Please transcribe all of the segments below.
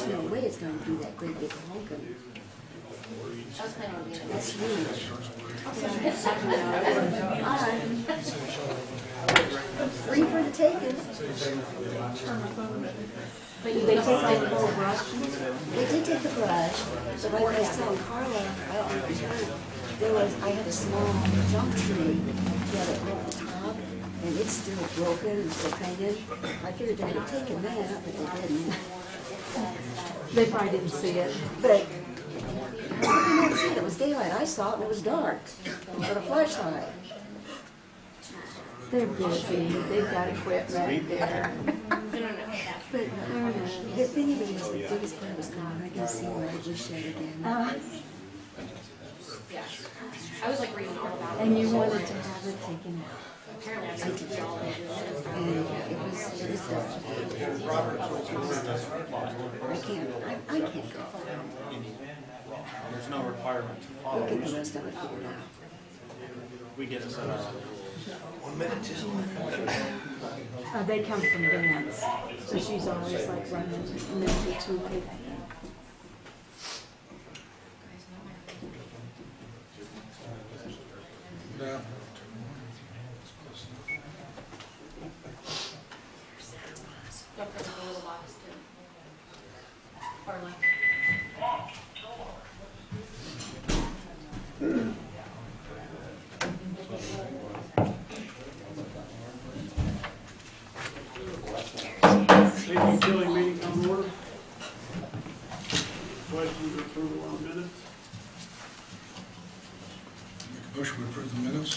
there's no way it's gonna be that great big honking. That's huge. Free for the taking. But they take all the whole brush? They did take the brush, but like I was telling Carla, I had a small junk tree that it broke the top, and it's still broken and still hanging. I figured they had taken that, but they didn't. They probably didn't see it. But I didn't see it. It was daylight. I saw it and it was dark. With a flashlight. They're busy. They've got equipment there. But the thing of it is, the biggest part was gone. I can see where it was shed again. I was like reading all about it. And you wanted to have it taken out. Apparently I did it all. And it was dark. I can't go. There's no requirement to We'll follow. get the rest of it figured out. We get it set up. They come from dance, so she's always like running and then the two people. Yeah. Don't forget the little box too. Or like. City utility meeting come to order. Questions or approval on minutes? Make a motion to approve the minutes.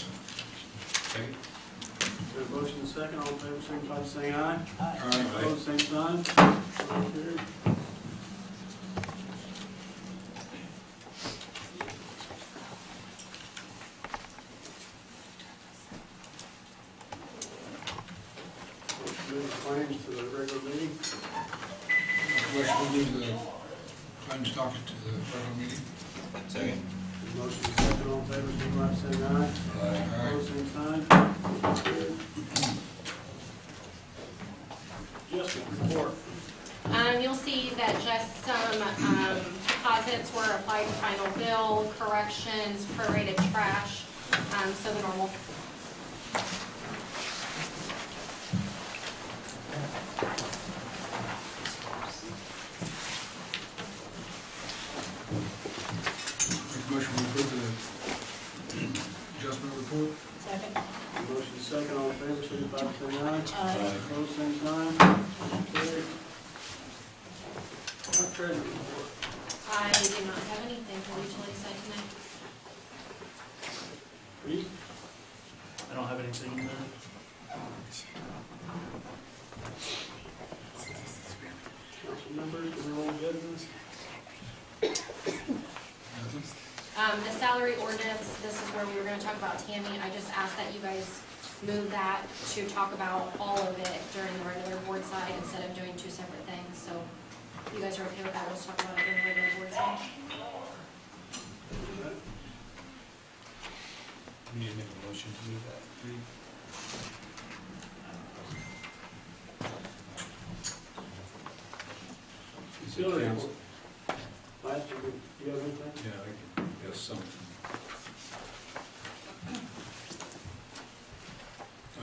There's a motion and second, all in favor, signify by saying aye. Aye. Opposed, same sign. Motion carried. Move claims to the regular meeting. Motion to do the claims docket to the regular meeting. Second. Motion and second, all in favor, signify by saying aye. Aye. Opposed, same sign. Motion carried. Justin, report. You'll see that just some deposits were applied to final bill, corrections, prorated trash, so the normal. Make a motion to approve the adjustment report. Second. Motion is second, all in favor, signify by saying aye. Aye. Opposed, same sign. Motion carried. Our treasury report. I do not have anything for utility side tonight. Reed? I don't have anything in there. Council members, is there old business? Nothing. The salary ordinance, this is where we were gonna talk about Tammy. I just asked that you guys move that to talk about all of it during the regular board side instead of doing two separate things. So if you guys are okay with that, let's talk about it during the regular board side. We need to make a motion to move that. Utility report. Last year, do you have anything? Yeah, I can guess something.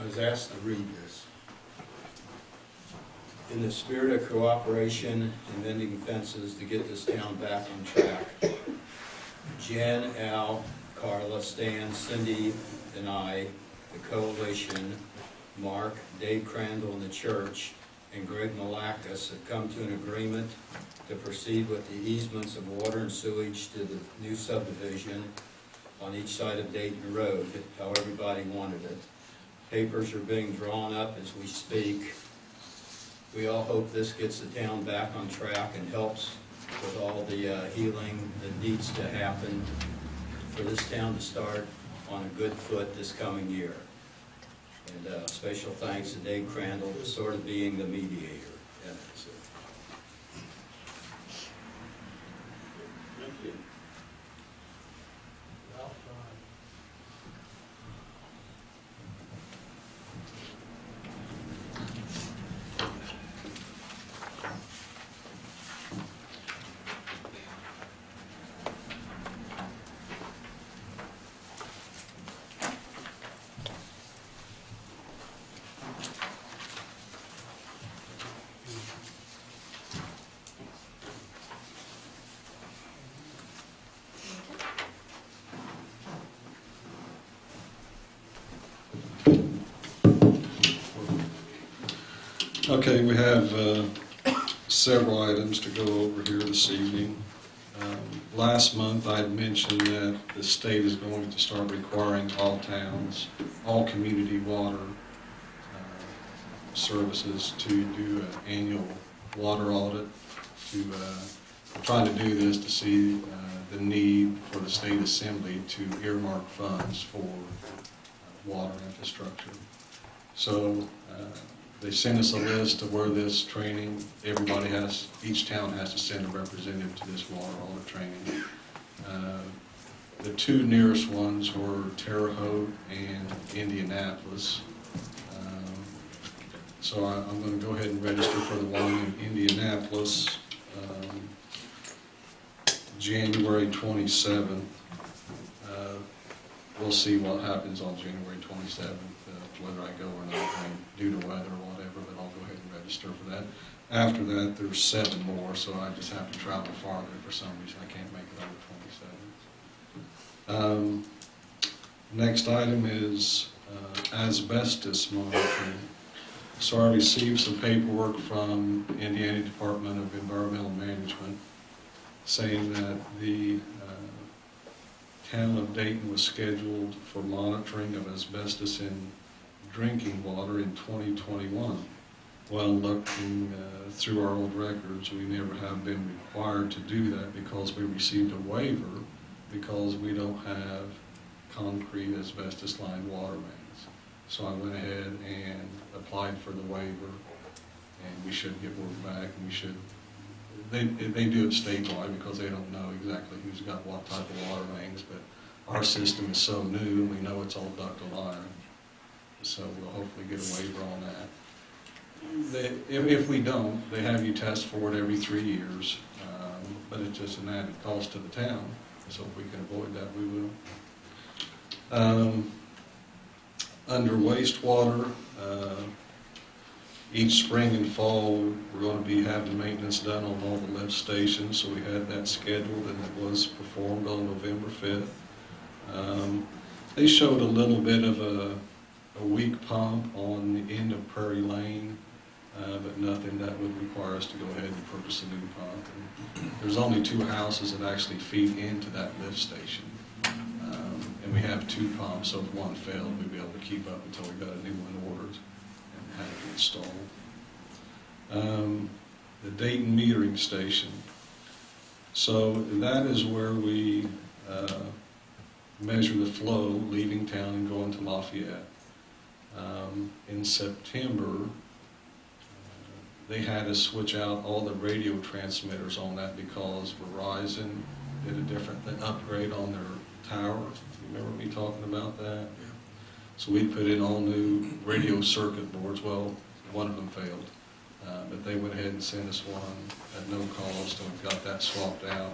I was asked to read this. In the spirit of cooperation and mending fences to get this town back on track, Jen, Al, Carla, Stan, Cindy, and I, the coalition, Mark, Dave Crandall, and the church, and Greg Malakis have come to an agreement to proceed with the easements of water and sewage to the new subdivision on each side of Dayton Road, how everybody wanted it. Papers are being drawn up as we speak. We all hope this gets the town back on track and helps with all the healing that needs to happen for this town to start on a good foot this coming year. And special thanks to Dave Crandall for sort of being the mediator. Yeah, so. Thank you. Okay, we have several items to go over here this evening. Last month, I had mentioned that the state is going to start requiring all towns, all community water services to do an annual water audit, to try to do this to see the need for the state assembly to earmark funds for water infrastructure. So they sent us a list of where this training, each town has to send a representative to this water audit training. The two nearest ones were Terre Haute and Indianapolis. So I'm going to go ahead and register for the one in Indianapolis, January 27th. We'll see what happens on January 27th, whether I go or not, due to weather or whatever, but I'll go ahead and register for that. After that, there's 7 more, so I just have to travel farther for some reason. I can't make it on the 27th. Next item is asbestos monitoring. So I received some paperwork from Indiana Department of Environmental Management saying that the town of Dayton was scheduled for monitoring of asbestos in drinking water in 2021. Well, looking through our old records, we never have been required to do that because we received a waiver because we don't have concrete asbestos-lined water mains. So I went ahead and applied for the waiver, and we should get word back, and we should. They do it statewide because they don't know exactly who's got what type of water mains, but our system is so new, and we know it's all ductile iron, so we'll hopefully get a waiver on that. If we don't, they have you test for it every 3 years, but it's just an added cost to the town, so if we can avoid that, we will. Under wastewater, each spring and fall, we're going to be having maintenance done on all the lift stations, so we had that scheduled, and it was performed on November 5th. They showed a little bit of a weak pump on the end of Prairie Lane, but nothing that would require us to go ahead and purchase a new pump. And there's only 2 houses that actually feed into that lift station. And we have 2 pumps, so if one failed, we'd be able to keep up until we got a new one ordered and had it installed. The Dayton metering station. So that is where we measure the flow leaving town and going to Lafayette. In September, they had us switch out all the radio transmitters on that because Verizon did a different upgrade on their tower. You remember me talking about that? Yeah. So we put in all new radio circuit boards. Well, one of them failed, but they went ahead and sent us one at no cost, and we've got that swapped out.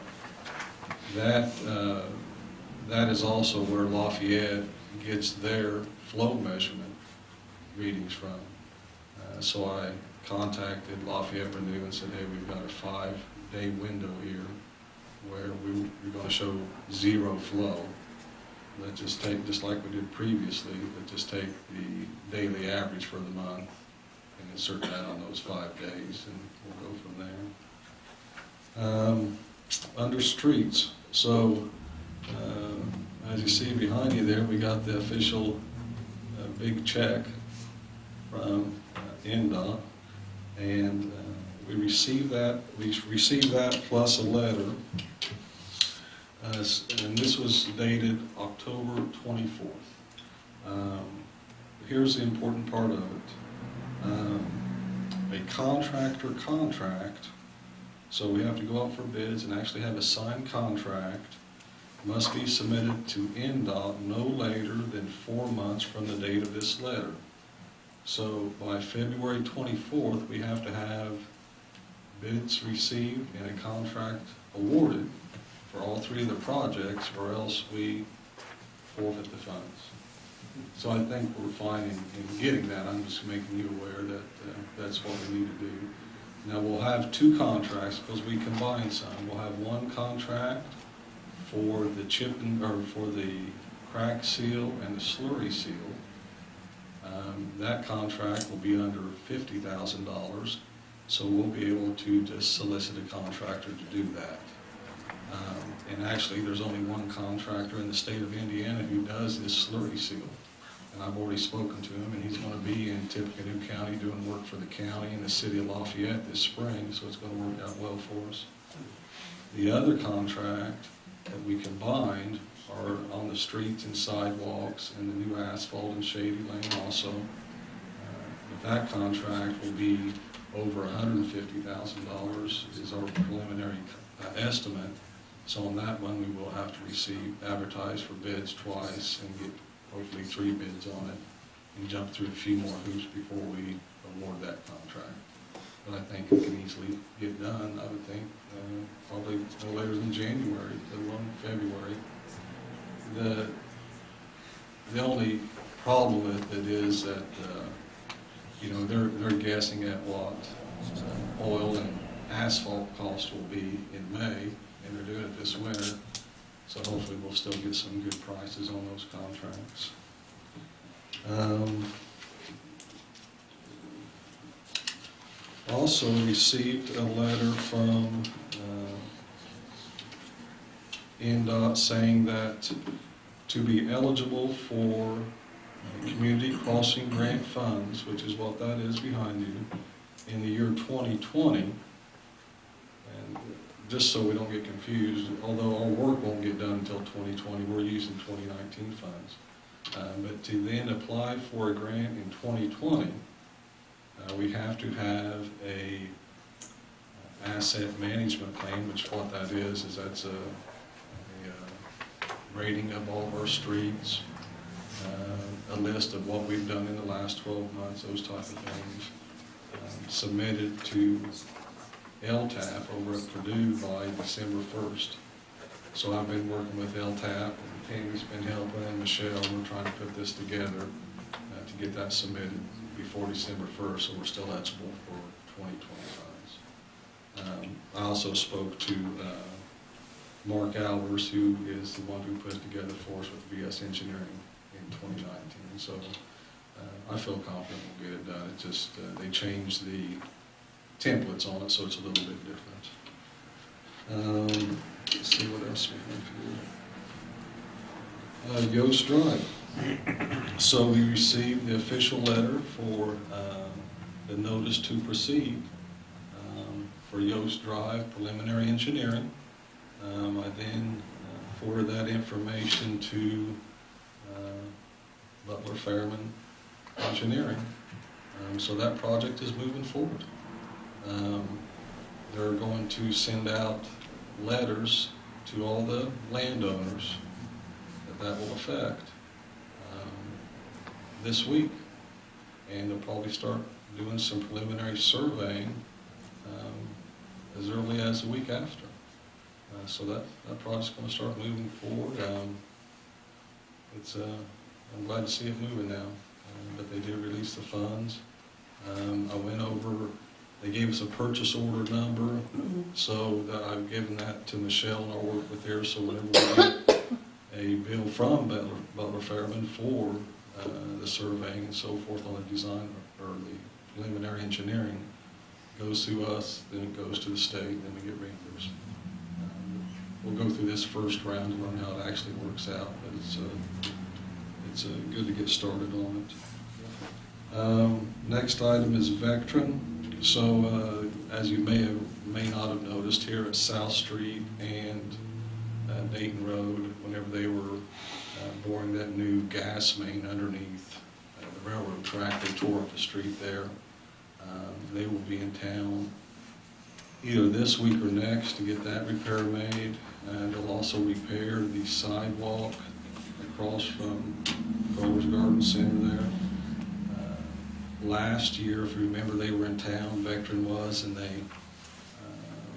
That is also where Lafayette gets their flow measurement readings from. So I contacted Lafayette Renew and said, hey, we've got a 5-day window here where we're going to show 0 flow. Let's just take, just like we did previously, let's just take the daily average for the month and insert that on those 5 days, and we'll go from there. Under streets, so as you see behind you there, we got the official big check from NDOT, and we received that plus a letter. And this was dated October 24th. Here's the important part of it. A contractor contract, so we have to go out for bids and actually have a signed contract, must be submitted to NDOT no later than 4 months from the date of this letter. So by February 24th, we have to have bids received and a contract awarded for all 3 of the projects, or else we forfeit the funds. So I think we're fine in getting that. I'm just making you aware that that's what we need to do. Now we'll have 2 contracts because we combine some. We'll have one contract for the for the crack seal and the slurry seal, That contract will be under $50,000, so we'll be able to just solicit a contractor to do that. And actually, there's only one contractor in the state of Indiana who does this slurry seal. And I've already spoken to him, and he's going to be in Tippecanoe County doing work for the county and the city of Lafayette this spring, so it's going to work out well for us. The other contract that we combined are on the streets and sidewalks and the new asphalt and shady lane also. But that contract will be over $150,000 is our preliminary estimate. So on that one, we will have to advertise for bids twice and get hopefully 3 bids on it and jump through a few more hoops before we award that contract. But I think it can easily get done, I would think, probably no later than January, let alone February. The only problem with it is that, they're guessing at what oil and asphalt costs will be in May, and they're doing it this winter. So hopefully we'll still get some good prices on those contracts. Also received a letter from NDOT saying that to be eligible for community crossing grant funds, which is what that is behind you, in the year 2020, and just so we don't get confused, although our work won't get done until 2020, we're using 2019 funds. But to then apply for a grant in 2020, we have to have a asset management plan, which what that is that's a rating of all of our streets, a list of what we've done in the last 12 months, those type of things, submitted to LTAP over at Purdue by December 1st. So I've been working with LTAP, and Tammy's been helping, and Michelle, we're trying to put this together to get that submitted before December 1st, so we're still eligible for 2020 funds. I also spoke to Mark Albers, who is the one who put it together for us with VS Engineering in 2019. So I feel confident we'll get it done. It just, they changed the templates on it, so it's a little bit different. Let's see what else we have here. Yost Drive. So we received the official letter for the notice to proceed for Yost Drive preliminary engineering. I then forwarded that information to Butler Fairman Engineering. So that project is moving forward. They're going to send out letters to all the landowners that will affect this week. And they'll probably start doing some preliminary surveying as early as the week after. So that project's going to start moving forward. I'm glad to see it moving now, but they did release the funds. I went over, they gave us a purchase order number, so that I've given that to Michelle and I'll work with her, so whenever we get a bill from Butler Fairman for the surveying and so forth on the design or the preliminary engineering, goes through us, then it goes to the state, then we get reimbursed. We'll go through this first round to learn how it actually works out, but it's good to get started on it. Next item is Vectren. So as you may not have noticed, here at South Street and Dayton Road, whenever they were boring that new gas main underneath the railroad track, they tore up the street there. They will be in town either this week or next to get that repair made. They'll also repair the sidewalk across from Grover's Garden Center there. Last year, if you remember, they were in town, Vectren was, and they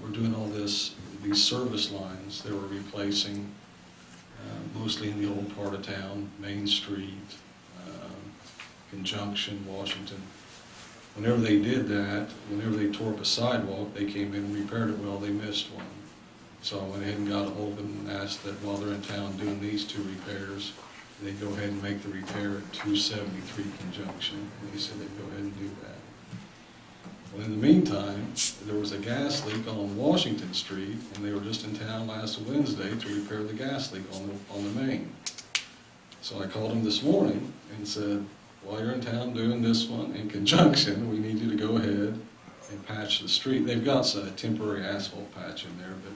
were doing all these service lines they were replacing, mostly in the old part of town, Main Street, Conjunction, Washington. Whenever they did that, whenever they tore up a sidewalk, they came in and repaired it. Well, they missed one. So I went ahead and got a hold of them and asked that while they're in town doing these two repairs, they go ahead and make the repair at 273 Conjunction, and he said they'd go ahead and do that. Well, in the meantime, there was a gas leak on Washington Street, and they were just in town last Wednesday to repair the gas leak on the main. So I called them this morning and said, while you're in town doing this one in Conjunction, we need you to go ahead and patch the street. They've got a temporary asphalt patch in there, but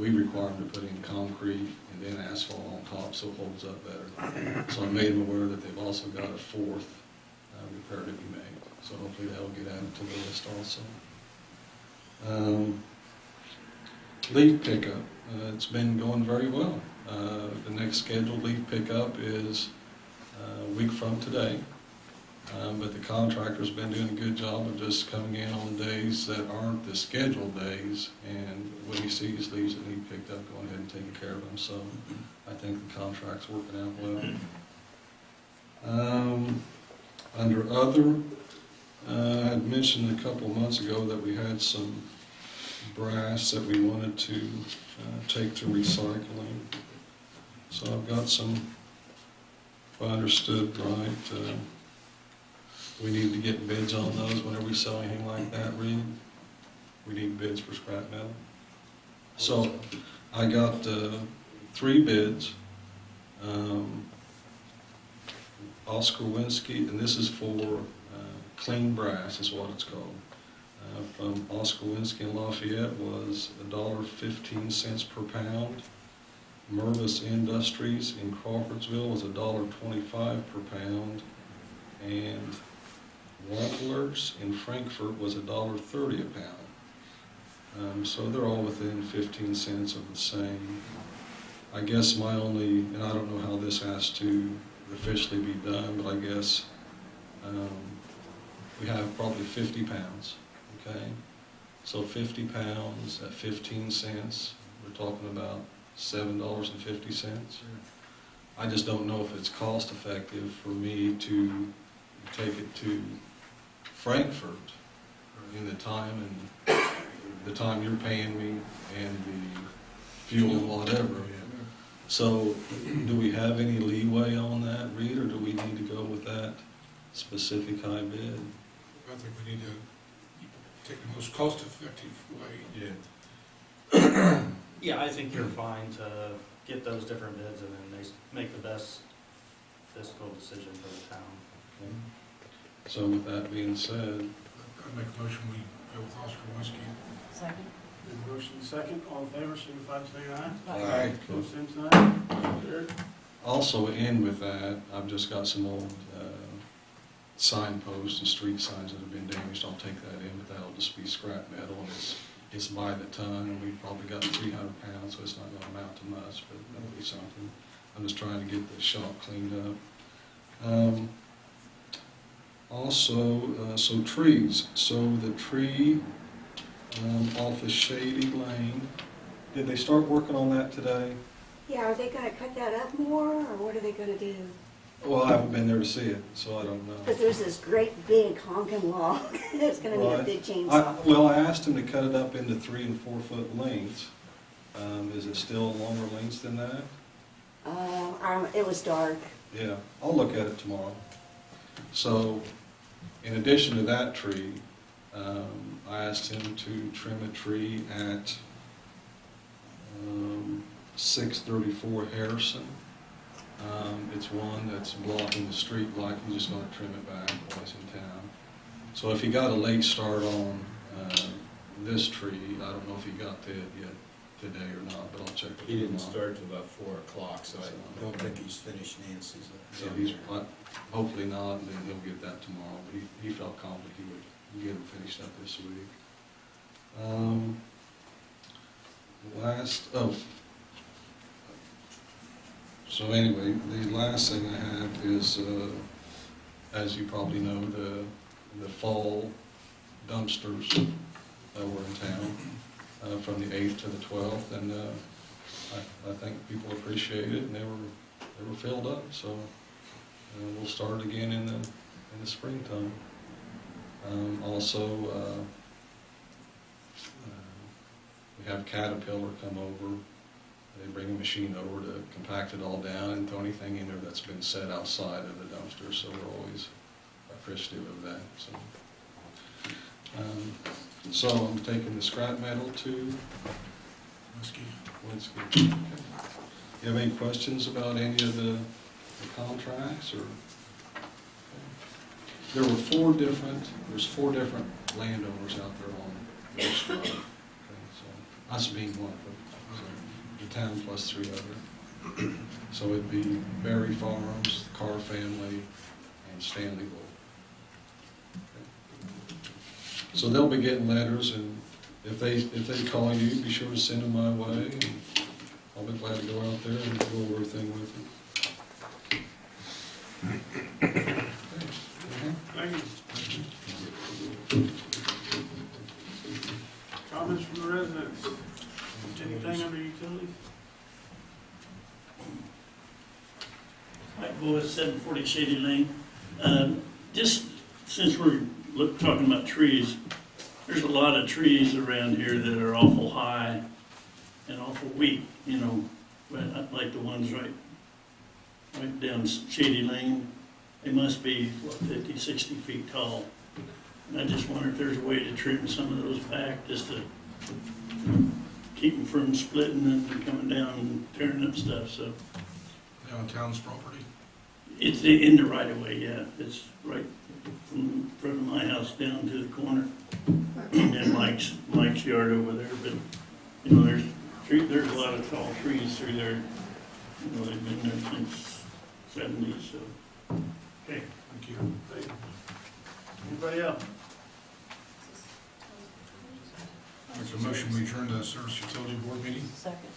we require them to put in concrete and then asphalt on top so it holds up better. So I made them aware that they've also got a fourth repair to be made. So hopefully that'll get added to the list also. Leaf pickup, it's been going very well. The next scheduled leaf pickup is a week from today. But the contractor's been doing a good job of just coming in on days that aren't the scheduled days, and when he sees leaves that need picked up, going ahead and taking care of them. So I think the contract's working out well. Under other, I had mentioned a couple of months ago that we had some brass that we wanted to take to recycling. So I've got some, if I understood right, we need to get bids on those whenever we sell anything like that, Reed. We need bids for scrap metal. So I got 3 bids. Oscar Winsky, and this is for clean brass is what it's called. From Oscar Winsky in Lafayette was $1.15 per pound. Mervis Industries in Crawfordsville was $1.25 per pound. And Waddler's in Frankfurt was $1.30 a pound. So they're all within 15 cents of the same. I guess my only, and I don't know how this has to officially be done, but I guess we have probably 50 pounds, okay? So 50 pounds at 15 cents, we're talking about $7.50. I just don't know if it's cost effective for me to take it to Frankfurt in the time you're paying me and the fuel and whatever. So do we have any leeway on that, Reed, or do we need to go with that specific high bid? I think we need to take the most cost-effective way. Yeah. Yeah, I think you're fine to get those different bids and then they make the best fiscal decision for the town. Okay. So with that being said, I make a motion, we go with Oscar Winsky. Second. Been motion second, all in favor, signify by saying aye. Aye. Pose same sign, motion carried. also in with that, I've just got some old signposts and street signs that have been damaged. I'll take that in, but that'll just be scrap metal, and it's by the ton, and we've probably got 300 pounds, so it's not gonna amount to much, but that'll be something. I'm just trying to get the shop cleaned up. Also, so trees. So the tree off of Shady Lane, did they start working on that today? Yeah, are they gonna cut that up more, or what are they gonna do? Well, I haven't been there to see it, so I don't know. Because there's this great big honking log, it's gonna need a Right. big chainsaw. Well, I asked him to cut it up into 3 and 4 foot lengths. Is it still longer lengths than that? It was dark. Yeah, I'll look at it tomorrow. So, in addition to that tree, I asked him to trim a tree at 634 Harrison. It's one that's blocking the street light. He's just going to trim it back while he's in town. So if he got a late start on this tree, I don't know if he got to it yet today or not, but I'll check with him. He didn't tomorrow. start till about 4 o'clock, so I don't think he's finished Nancy's. So he's, hopefully not, and then he'll get that tomorrow, but he felt confident he would get it finished up this week. So anyway, the last thing I have is, as you probably know, the fall dumpsters that were in town from the 8th to the 12th, and I think people appreciate it, and they were filled up, so we'll start again in the springtime. Also, we have Caterpillar come over They bring a machine over to compact it all down and throw anything in there that's been set outside of the dumpster, so we're always appreciative of that, so. So I'm taking the scrap metal to Whiskey. Winsky. Okay. You have any questions about any of the contracts, or? There were there's four different landowners out there on this road. Okay, so us being one of them, so the town plus 3 other. So it'd be Berry Farms, the Carr family, and Stanley Bull. Okay. So they'll be getting letters, and if they call you, be sure to send them my way, and I'll be glad to go out there and go over everything with you. Thank you. Comments from the residents? Anything under utilities? Mike Boyd, 740 Shady Lane. Just since we're talking about trees, there's a lot of trees around here that are awful high and awful weak, you know, like the ones right down Shady Lane. They must be, 50, 60 feet tall. And I just wonder if there's a way to trim some of those back, just to keep them from splitting and coming down and tearing up stuff, so. They're on town's property. It's in the right of way, yeah. It's right from front of my house down to the corner. And Mike's yard over there, but, you know, there's a lot of tall trees through there. You know, they've been there since '70s, so. Okay. Thank you. Thank you. Anybody else? Make a motion, we adjourn the Service Utility Board meeting. Second.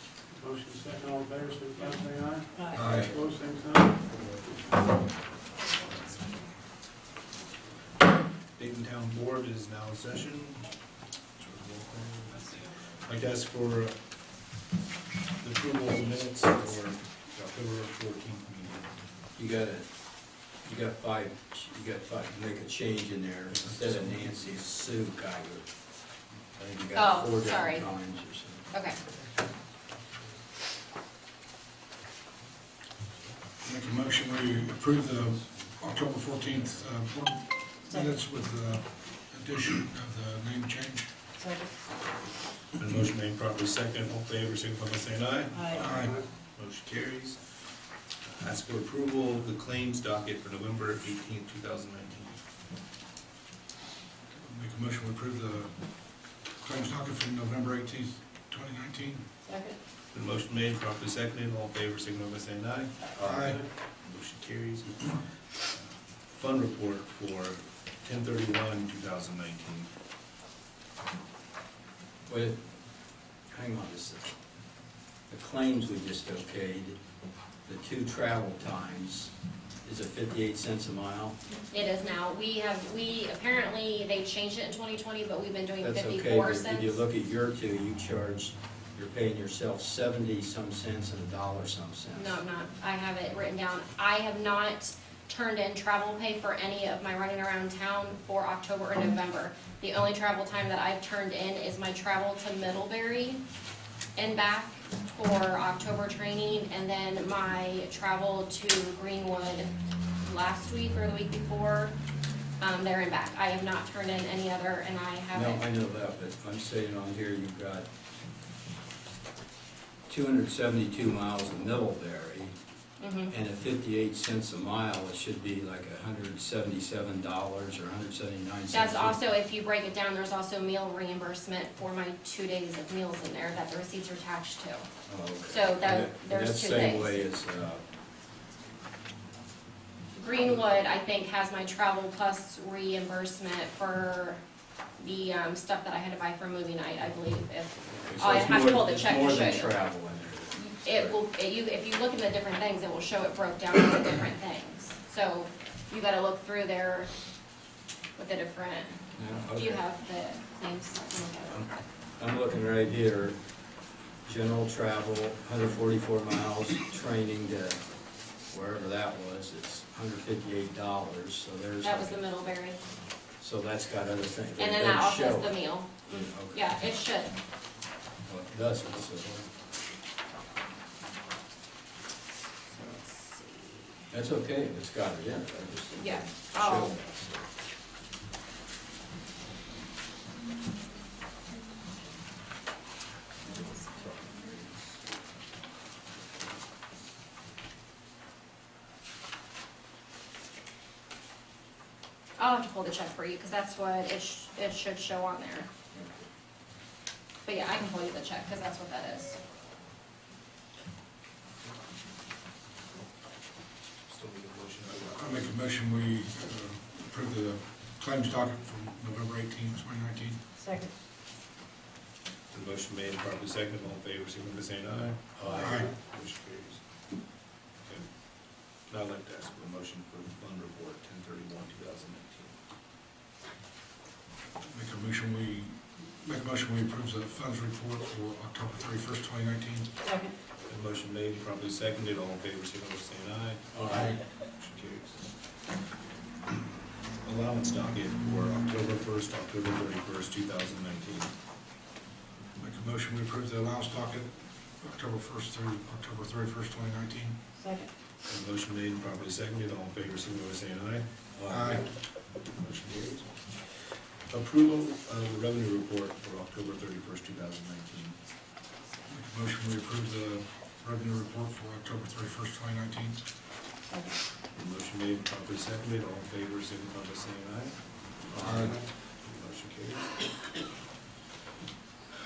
Motion second, all in favor, signify by saying aye. Aye. Opposed, same sign. Dayton Town Board is now in session. I'd like to ask for the approval of the minutes for the October 14th meeting. You got five, make a change in there, instead of Nancy, Sue Geiger. I think you got Oh, 4 sorry. different times or something. Okay. Make a motion, we approve the October 14th board minutes with the addition of the name change. Second. Been motion made properly second, all in favor, signify by saying aye. Aye. Motion carries. Ask for approval of the claims docket for November 18th, 2019. Make a motion, we approve the claims docket from November 18th, 2019. Second. Been motion made properly seconded, all in favor, signify by saying aye. Aye. Motion carries. Fund report for 10/31/2019. Wait, hang on just a second. The claims we just okayed, the 2 travel times, is it 58 cents a mile? It is now. We apparently, they changed it in 2020, but we've been doing That's okay, 54 but cents. if you look at your 2, you're paying yourself 70-some cents and $1-some cents. No, I'm not. I have it written down. I have not turned in travel pay for any of my running around town for October or November. The only travel time that I've turned in is my travel to Middlebury and back for October training, and then my travel to Greenwood last week or the week before, there and back. I have not turned in any other, and I No, haven't. I know that, but I'm saying on here, you've got 272 miles in Middlebury, Mhm. and at 58 cents a mile, it should be like $177 or 179 cents. That's also, if you break it down, there's also meal reimbursement for my 2 days of meals in there that the receipts are attached to. Oh, okay. So there's That's 2 the same things. way as, Greenwood, I think, has my travel plus reimbursement for the stuff that I had to buy for movie night, I believe. so I it's have to more- pull the check to It's more show than you. travel in there. If you look at the different things, it will show it broke down into different things. So you gotta look through there with the different, Yeah, do you okay. have the claims? I'm looking right here, general travel, 144 miles, training to wherever that was, it's $158, so there's. That was the Middlebury. So that's got other things. And then It that doesn't also show is the it. meal. Okay. Yeah, it should. Well, it doesn't, so. That's okay, it's got it in, I just. Yeah. Show. I'll have to pull the check for you, because that's what it should show on there. But yeah, I can pull you the check, because that's what that is. Still need a motion. I make a motion, we approve the claims docket from November 18th, 2019. Second. The motion made, properly seconded, all in favor, signify by saying aye. Aye. Motion carries. Okay. Now I'd like to ask for a motion for the fund report, 10/31/2019. Make a motion, we approve the funds report for October 31st, 2019. Second. The motion made, properly seconded, all in favor, signify by saying aye. Aye. Motion carries. Allowance docket for October 1st, October 31st, 2019. Make a motion, we approve the allowance docket October 1st through October 31st, 2019. Second. The motion made, properly seconded, all in favor, signify by saying aye. Aye. Motion carries. Approval of the revenue report for October 31st, 2019. Make a motion, we approve the revenue report for October 31st, 2019. Second. The motion made, properly seconded, all in favor, signify by saying aye. Aye. Motion carries.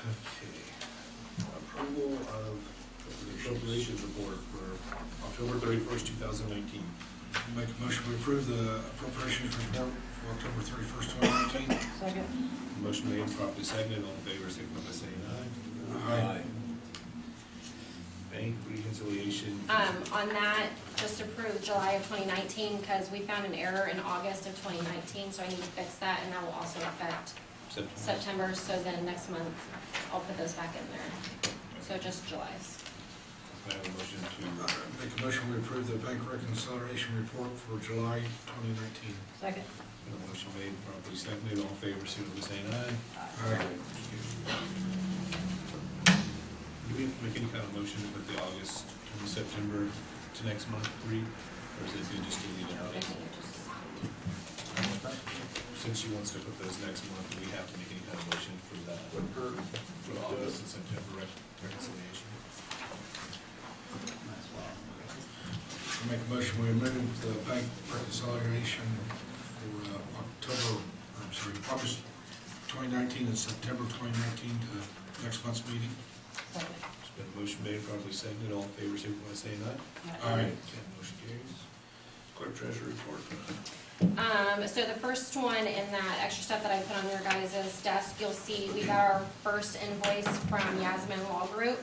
Okay. Approval of the appropriations report for October 31st, 2019. Make a motion, we approve the appropriations report for October 31st, 2019. Second. Motion made, properly seconded, all in favor, signify by saying aye. Aye. Bank reconciliation. On that, just approved July of 2019, because we found an error in August of 2019, so I need to fix that, and that will also affect September, so then next month, I'll put those back in there. So just July's. Can I have a motion to, Make a motion, we approve the bank reconciliation report for July 2019. Second. a motion made, properly seconded, all in favor, signify by saying aye. Aye. Do we have to make any kind of motion to put the August and September to next month, or is it good just to leave it out? I think it just, Since she wants to put those next month, do we have to make any kind of motion for that? For the August and September reconciliation? I make a motion, we move the bank reconciliation for August 2019 and September 2019 to next month's meeting. Second. There's been a motion made, properly seconded, all in favor, signify by saying aye. Aye. Okay, motion carries. Clerk treasurer report. so the first one in that extra stuff that I put on your guys' desk, you'll see we got our first invoice from Yasmin Law Group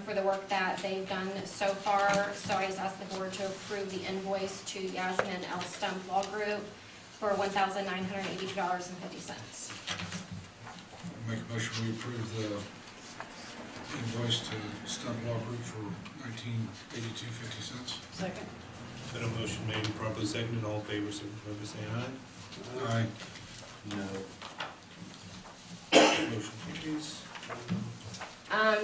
for the work that they've done so far. So I just asked the board to approve the invoice to Yasmin L. Stump Law Group for $1,982.50. Make a motion, we approve the invoice to Stump Law Group for $19.82.50. Second. Been a motion made, properly seconded, all in favor, signify by saying aye. Aye. No. Motion carries.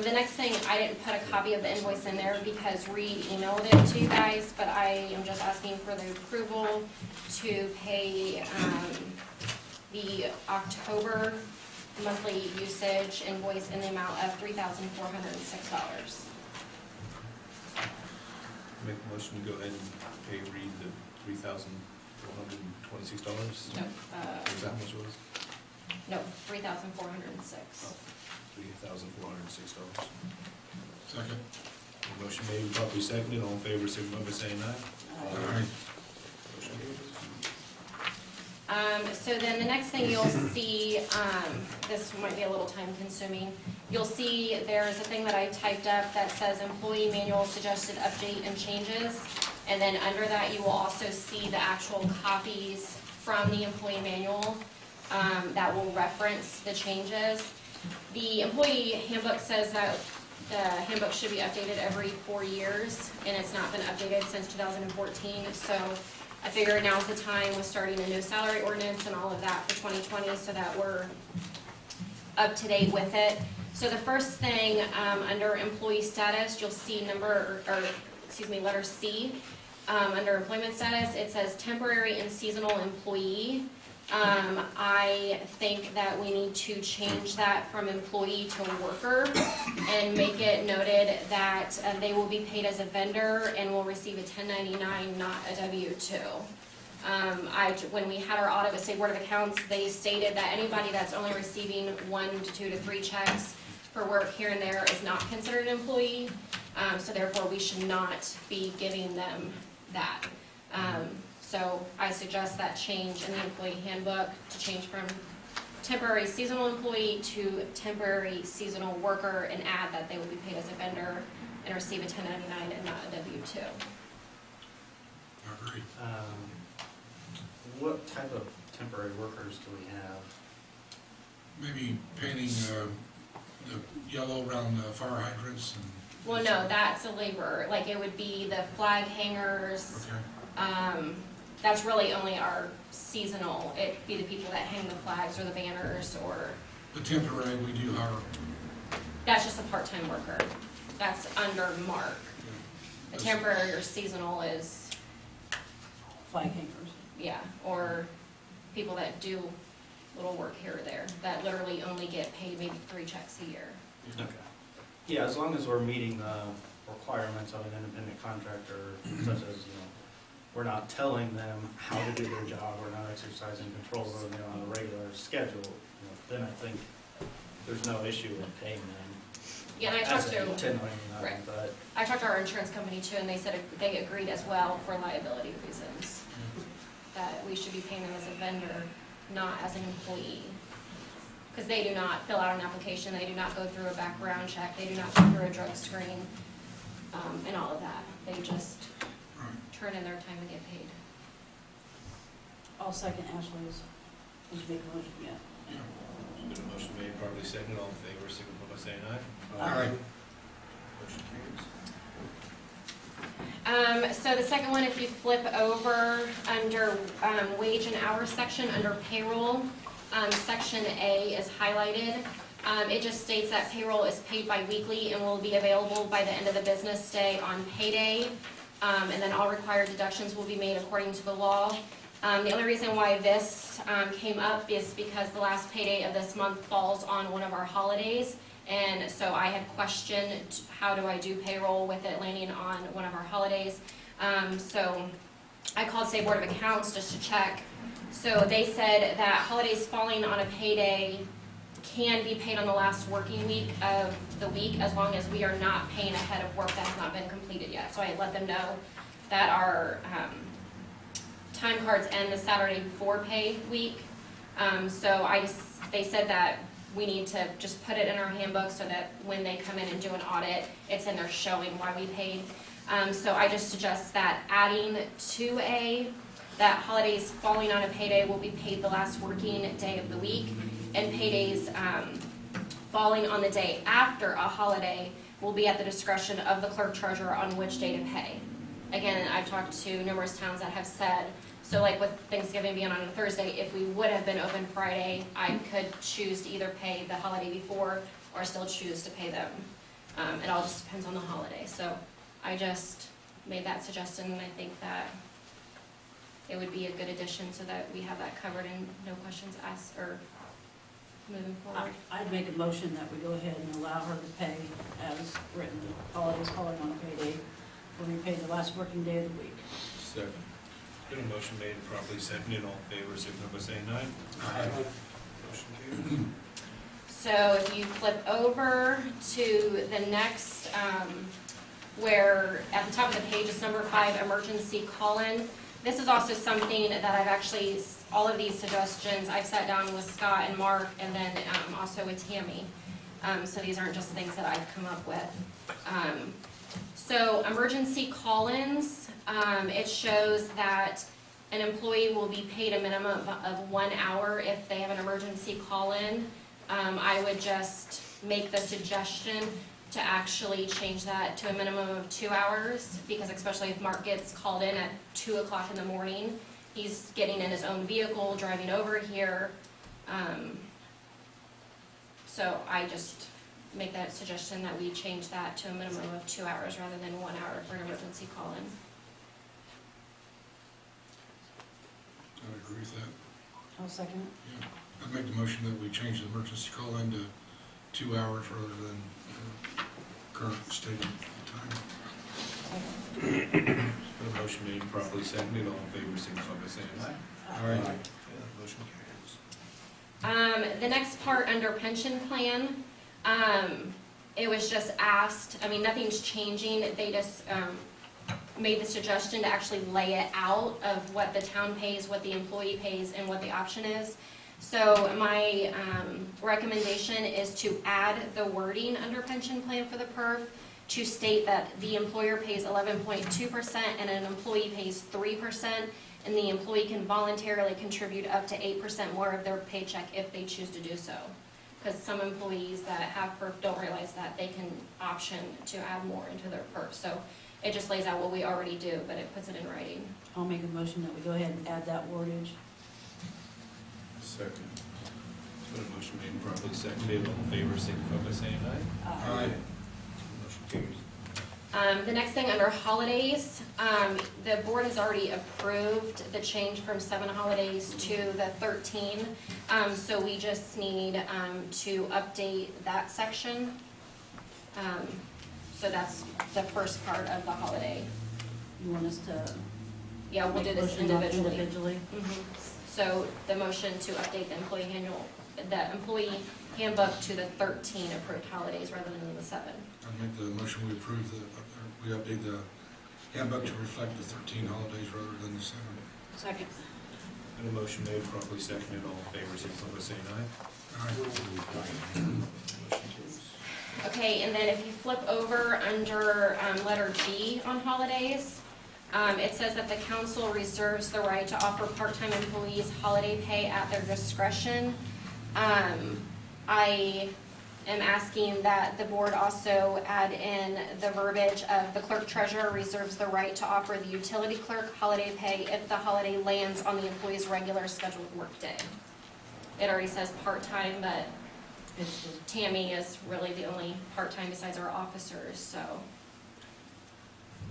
The next thing, I didn't put a copy of the invoice in there because Reed emailed it to you guys, but I am just asking for the approval to pay, the October monthly usage invoice in the amount of $3,406. Make a motion to go ahead and pay Reed the $3,426. No, Is that how much it was? no, $3,406. $3,406. Second. Motion made, properly seconded, all in favor, signify by saying aye. Aye. Motion carries. So then the next thing you'll see, this might be a little time consuming. You'll see there's a thing that I typed up that says employee manual suggested update and changes. And then under that, you will also see the actual copies from the employee manual that will reference the changes. The employee handbook says that the handbook should be updated every 4 years, and it's not been updated since 2014. So I figured now's the time with starting a new salary ordinance and all of that for 2020 so that we're up to date with it. So the first thing under employee status, you'll see letter C. under employment status, it says temporary and seasonal employee. I think that we need to change that from employee to worker and make it noted that they will be paid as a vendor and will receive a 1099, not a W-2. When we had our audit with State Board of Accounts, they stated that anybody that's only receiving 1 to 2 to 3 checks for work here and there is not considered an employee. So therefore, we should not be giving them that. So I suggest that change in the employee handbook to change from temporary seasonal employee to temporary seasonal worker and add that they will be paid as a vendor and receive a 1099 and not a W-2. I agree. What type of temporary workers do we have? Maybe painting the yellow around the fire hydrants and. Well, no, that's a laborer. Like, it would be the flag hangers. Okay. That's really only our seasonal. It'd be the people that hang the flags or the banners or, The temporary, we do hire. that's just a part-time worker. That's under Mark. The temporary or seasonal is, Flag hangers. yeah, or people that do little work here or there, that literally only get paid maybe 3 checks a year. Okay. Yeah, as long as we're meeting the requirements of an independent contractor, such as, we're not telling them how to do their job, we're not exercising control over them on a regular schedule, then I think there's no issue with paying them. Yeah, and I as talked a to, 1099, right. but I talked to our insurance company too, and they said they agreed as well for liability reasons, that we should be paying them as a vendor, not as an employee. Because they do not fill out an application, they do not go through a background check, they do not go through a drug screen, and all of that. They just Right. turn in their time and get paid. I'll second Ashley's. Did you make a motion yet? Yeah. There's been a motion made, properly seconded, all in favor, signify by saying aye. All right. Motion carries. So the second one, if you flip over under wage and hours section, under payroll, section A is highlighted. It just states that payroll is paid bi-weekly and will be available by the end of the business day on payday. And then all required deductions will be made according to the law. The only reason why this came up is because the last payday of this month falls on one of our holidays. And so I had questioned, how do I do payroll with it landing on one of our holidays? So I called State Board of Accounts just to check. So they said that holidays falling on a payday can be paid on the last working week of the week, as long as we are not paying ahead of work that has not been completed yet. So I let them know that our time cards end the Saturday before pay week. So they said that we need to just put it in our handbook so that when they come in and do an audit, it's in there showing why we paid. So I just suggest that adding 2A, that holidays falling on a payday will be paid the last working day of the week, and paydays falling on the day after a holiday will be at the discretion of the clerk treasurer on which day to pay. Again, I've talked to numerous towns that have said, so like with Thanksgiving being on a Thursday, if we would have been open Friday, I could choose to either pay the holiday before or still choose to pay them. It all just depends on the holiday. So I just made that suggestion, and I think that it would be a good addition so that we have that covered and no questions asked or moving forward. I'd make a motion that we go ahead and allow her to pay as written, holidays falling on a payday, when we pay the last working day of the week. Second. Been a motion made, properly seconded, all in favor, signify by saying aye. Aye. Motion carries. So if you flip over to the next, where at the top of the page is number 5, emergency call-in. This is also something that I've actually, all of these suggestions, I've sat down with Scott and Mark, and then also with Tammy. So these aren't just things that I've come up with. So emergency call-ins, it shows that an employee will be paid a minimum of 1 hour if they have an emergency call-in. I would just make the suggestion to actually change that to a minimum of 2 hours, because especially if Mark gets called in at 2 o'clock in the morning, he's getting in his own vehicle, driving over here. So I just make that suggestion that we change that to a minimum of 2 hours rather than 1 hour for an emergency call-in. agree with that. I'll second it. Yeah. I'd make the motion that we change the emergency call in to 2 hours rather than current stated time. Second. Been a motion made and properly seconded, all in favor, signify by saying aye. All right. Yeah, motion carries. The next part under pension plan, it was just asked, I mean, nothing's changing, they just, made the suggestion to actually lay it out of what the town pays, what the employee pays, and what the option is. So my, recommendation is to add the wording under pension plan for the perf to state that the employer pays 11.2% and an employee pays 3%, and the employee can voluntarily contribute up to 8% more of their paycheck if they choose to do so. Because some employees that have perf don't realize that they can option to add more into their perf. So it just lays out what we already do, but it puts it in writing. I'll make a motion that we go ahead and add that wordage. Second. Been a motion made and properly seconded, all in favor, signify by saying aye. Aye. Motion carries. The next thing under holidays, the board has already approved the change from 7 holidays to the 13. So we just need to update that section. So that's the first part of the holiday. You want us to? Yeah, we'll do make this motion on individually. So the motion to update the employee handbook to the 13 approved holidays rather than the 7. I'd make the motion we approve we update the handbook to reflect the 13 holidays rather than the 7. Second. Been a motion made and properly seconded, all in favor, signify by saying aye. Aye. Motion carries. Okay, and then if you flip over under letter G on holidays, it says that the council reserves the right to offer part-time employees holiday pay at their discretion. I am asking that the board also add in the verbiage of the clerk treasurer reserves the right to offer the utility clerk holiday pay if the holiday lands on the employee's regular scheduled workday. It already says part-time, but It's just, Tammy is really the only part-time besides our officers, so.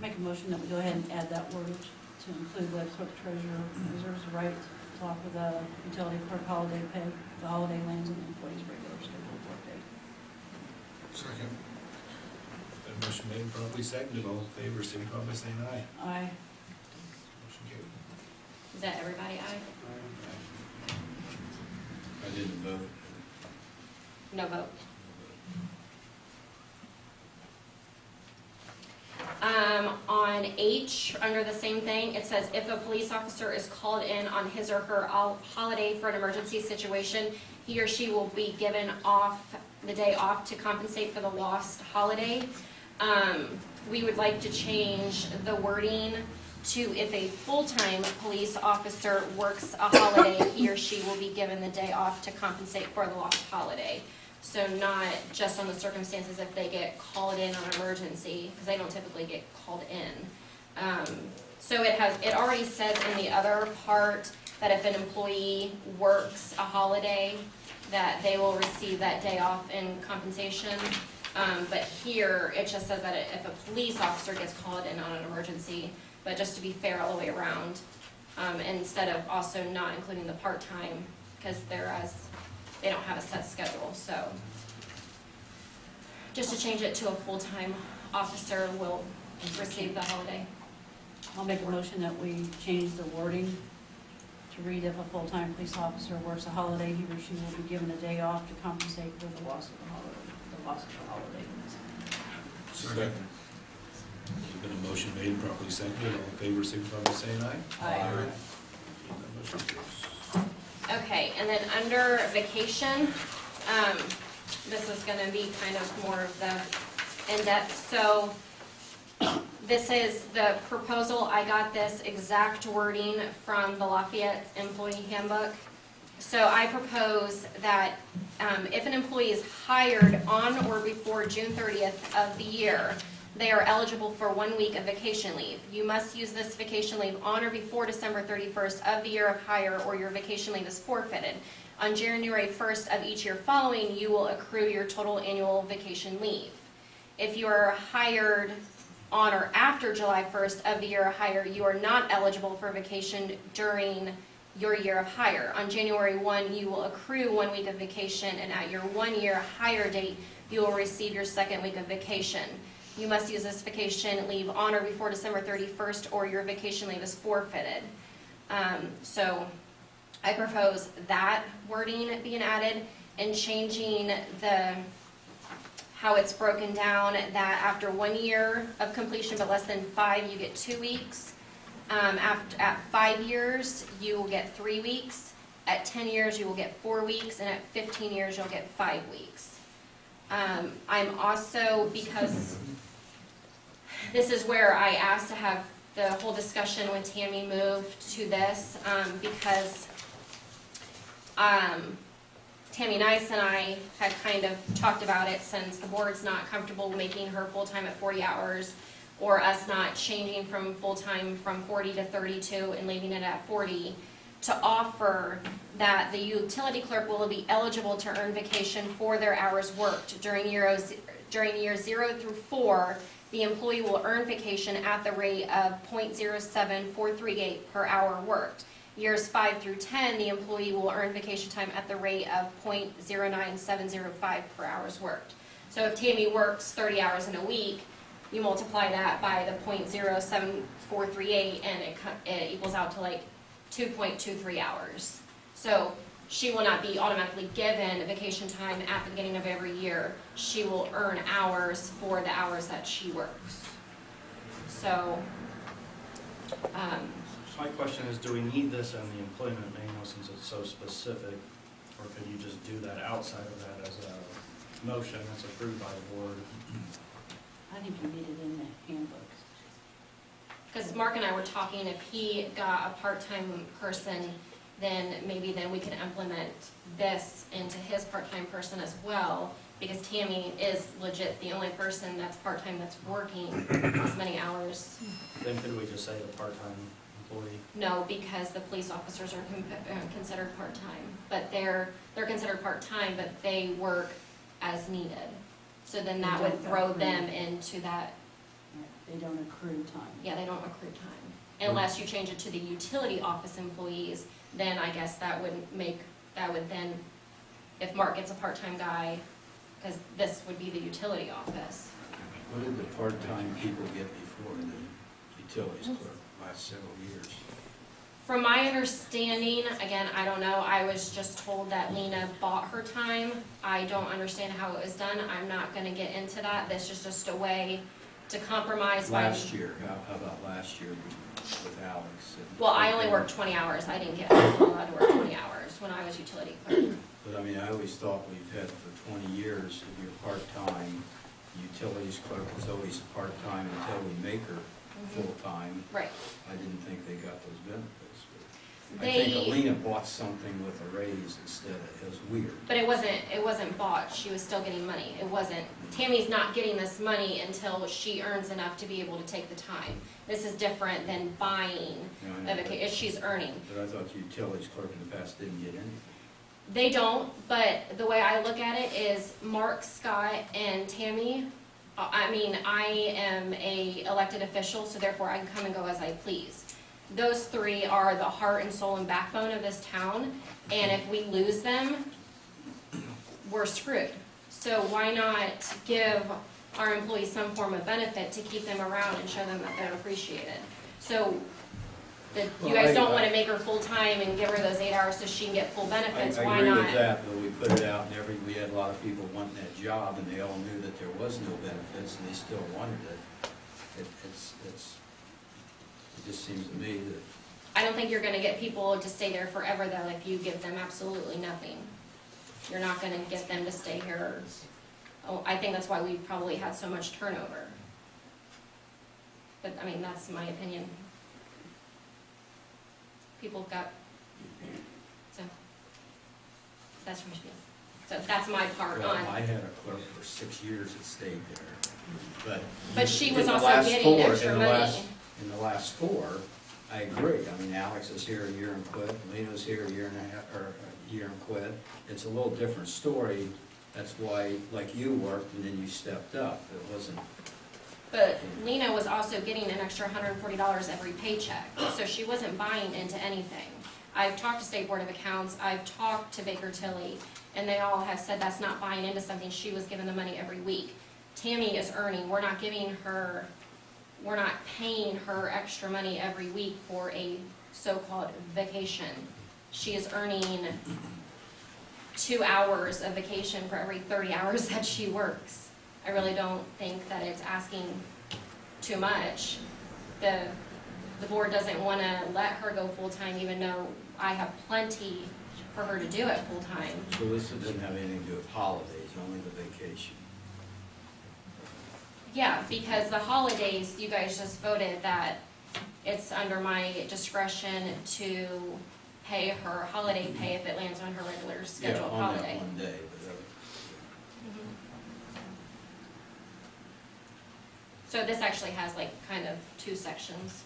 make a motion that we go ahead and add that wordage to include the clerk treasurer reserves the right to offer the utility clerk holiday pay, if the holiday lands on the employee's regular scheduled workday. Second. Been a motion made and properly seconded, all in favor, signify by saying aye. Aye. Motion carries. Is that everybody? Aye? I didn't vote. No vote. On H, under the same thing, it says if a police officer is called in on his or her holiday for an emergency situation, he or she will be given the day off to compensate for the lost holiday. We would like to change the wording to if a full-time police officer works a holiday, he or she will be given the day off to compensate for the lost holiday. So not just on the circumstances if they get called in on emergency, because they don't typically get called in. So it already says in the other part that if an employee works a holiday, that they will receive that day off in compensation. But here, it just says that if a police officer gets called in on an emergency, but just to be fair all the way around, instead of also not including the part-time, because they don't have a set schedule, so. Just to change it to a full-time officer will receive the holiday. I'll make a motion that we change the wording to read if a full-time police officer works a holiday, he or she will be given a day off to compensate for the loss of the holiday. Second. There's been a motion made and properly seconded, all in favor, signify by saying aye. Aye. Motion carries. Okay, and then under vacation, this is gonna be kind of more of the in-depth, so this is the proposal, I got this exact wording from the Lafayette Employee Handbook. So I propose that if an employee is hired on or before June 30th of the year, they are eligible for 1 week of vacation leave. You must use this vacation leave on or before December 31st of the year of hire, or your vacation leave is forfeited. On January 1st of each year following, you will accrue your total annual vacation leave. If you are hired on or after July 1st of the year of hire, you are not eligible for vacation during your year of hire. On January 1, you will accrue 1 week of vacation, and at your 1 year hire date, you will receive your 2nd week of vacation. You must use this vacation leave on or before December 31st, or your vacation leave is forfeited. So I propose that wording being added and changing how it's broken down, that after 1 year of completion but less than 5, you get 2 weeks. At 5 years, you will get 3 weeks. At 10 years, you will get 4 weeks, and at 15 years, you'll get 5 weeks. I'm also, because this is where I asked to have the whole discussion when Tammy moved to this, because Tammy Nice and I had kind of talked about it, since the board's not comfortable making her full-time at 40 hours, or us not changing from full-time from 40 to 32 and leaving it at 40, to offer that the utility clerk will be eligible to earn vacation for their hours worked. During years 0 through 4, the employee will earn vacation at the rate of .07438 per hour worked. Years 5 through 10, the employee will earn vacation time at the rate of .09705 per hours worked. So if Tammy works 30 hours in a week, you multiply that by the .07438, and it equals out to like 2.23 hours. So she will not be automatically given vacation time at the beginning of every year. She will earn hours for the hours that she works. So, My question is, do we need this in the employment manual since it's so specific? Or could you just do that outside of that as a motion that's approved by the board? I think you need it in the handbook. because Mark and I were talking, if he got a part-time person, then maybe then we can implement this into his part-time person as well, because Tammy is legit the only person that's part-time that's working as many hours. Then could we just say the part-time employee? No, because the police officers are considered part-time, but they're considered part-time, but they work as needed. So then that would throw them into that, They don't accrue time. yeah, they don't accrue time. Unless you change it to the utility office employees, then I guess that would then, if Mark gets a part-time guy, because this would be the utility office. What did the part-time people get before the utilities clerk last several years? From my understanding, again, I don't know, I was just told that Lena bought her time. I don't understand how it was done, I'm not gonna get into that, this is just a way to compromise by. Last year, how about last year with Alex? Well, I only worked 20 hours, I didn't get, I was allowed to work 20 hours when I was utility clerk. But I mean, I always thought we've had for 20 years, if you're part-time, utilities clerk is always part-time until we make her full-time. Right. I didn't think they got those benefits. But I They- think Alina bought something with a raise instead of, it was weird. But it wasn't bought, she was still getting money, it wasn't, Tammy's not getting this money until she earns enough to be able to take the time. This is different than buying You know, I a know, vacation, she's earning. But I thought the utilities clerk in the past didn't get anything. They don't, but the way I look at it is Mark, Scott, and Tammy, I mean, I am a elected official, so therefore I can come and go as I please. Those three are the heart and soul and backbone of this town, and if we lose them, we're screwed. So why not give our employees some form of benefit to keep them around and show them that they're appreciated? So, you Well, guys don't wanna make her full-time and give her those 8 hours so she can get full benefits, why I agree not? with that, but we put it out and we had a lot of people wanting that job and they all knew that there was no benefits and they still wanted it. It just seems to me that, I don't think you're gonna get people to stay there forever though, if you give them absolutely nothing. You're not gonna get them to stay here. Oh, I think that's why we probably had so much turnover. But, I mean, that's my opinion. People got, so, that's from spiel. So that's my part well, on, I had a clerk for 6 years that stayed there, but she in was the also last getting four- extra in the money. In the last 4, I agree. I mean, Alex is here a year and quit, Lena's here a year and a half, or a year and quit. It's a little different story. That's why, like you worked and then you stepped up. It wasn't, But Lena was also getting an extra $140 every paycheck, so she wasn't buying into anything. I've talked to State Board of Accounts, I've talked to Baker Tilly, and they all have said that's not buying into something. She was given the money every week. Tammy is earning, we're not paying her extra money every week for a so-called vacation. She is earning 2 hours of vacation for every 30 hours that she works. I really don't think that it's asking too much. The board doesn't want to let her go full-time, even though I have plenty for her to do it full-time. So this doesn't have anything to do with holidays, only the vacation. Yeah, because the holidays, you guys just voted that it's under my discretion to pay her holiday pay if it lands on her regular scheduled Yeah, on holiday. that one day, but So this actually has like kind of 2 sections,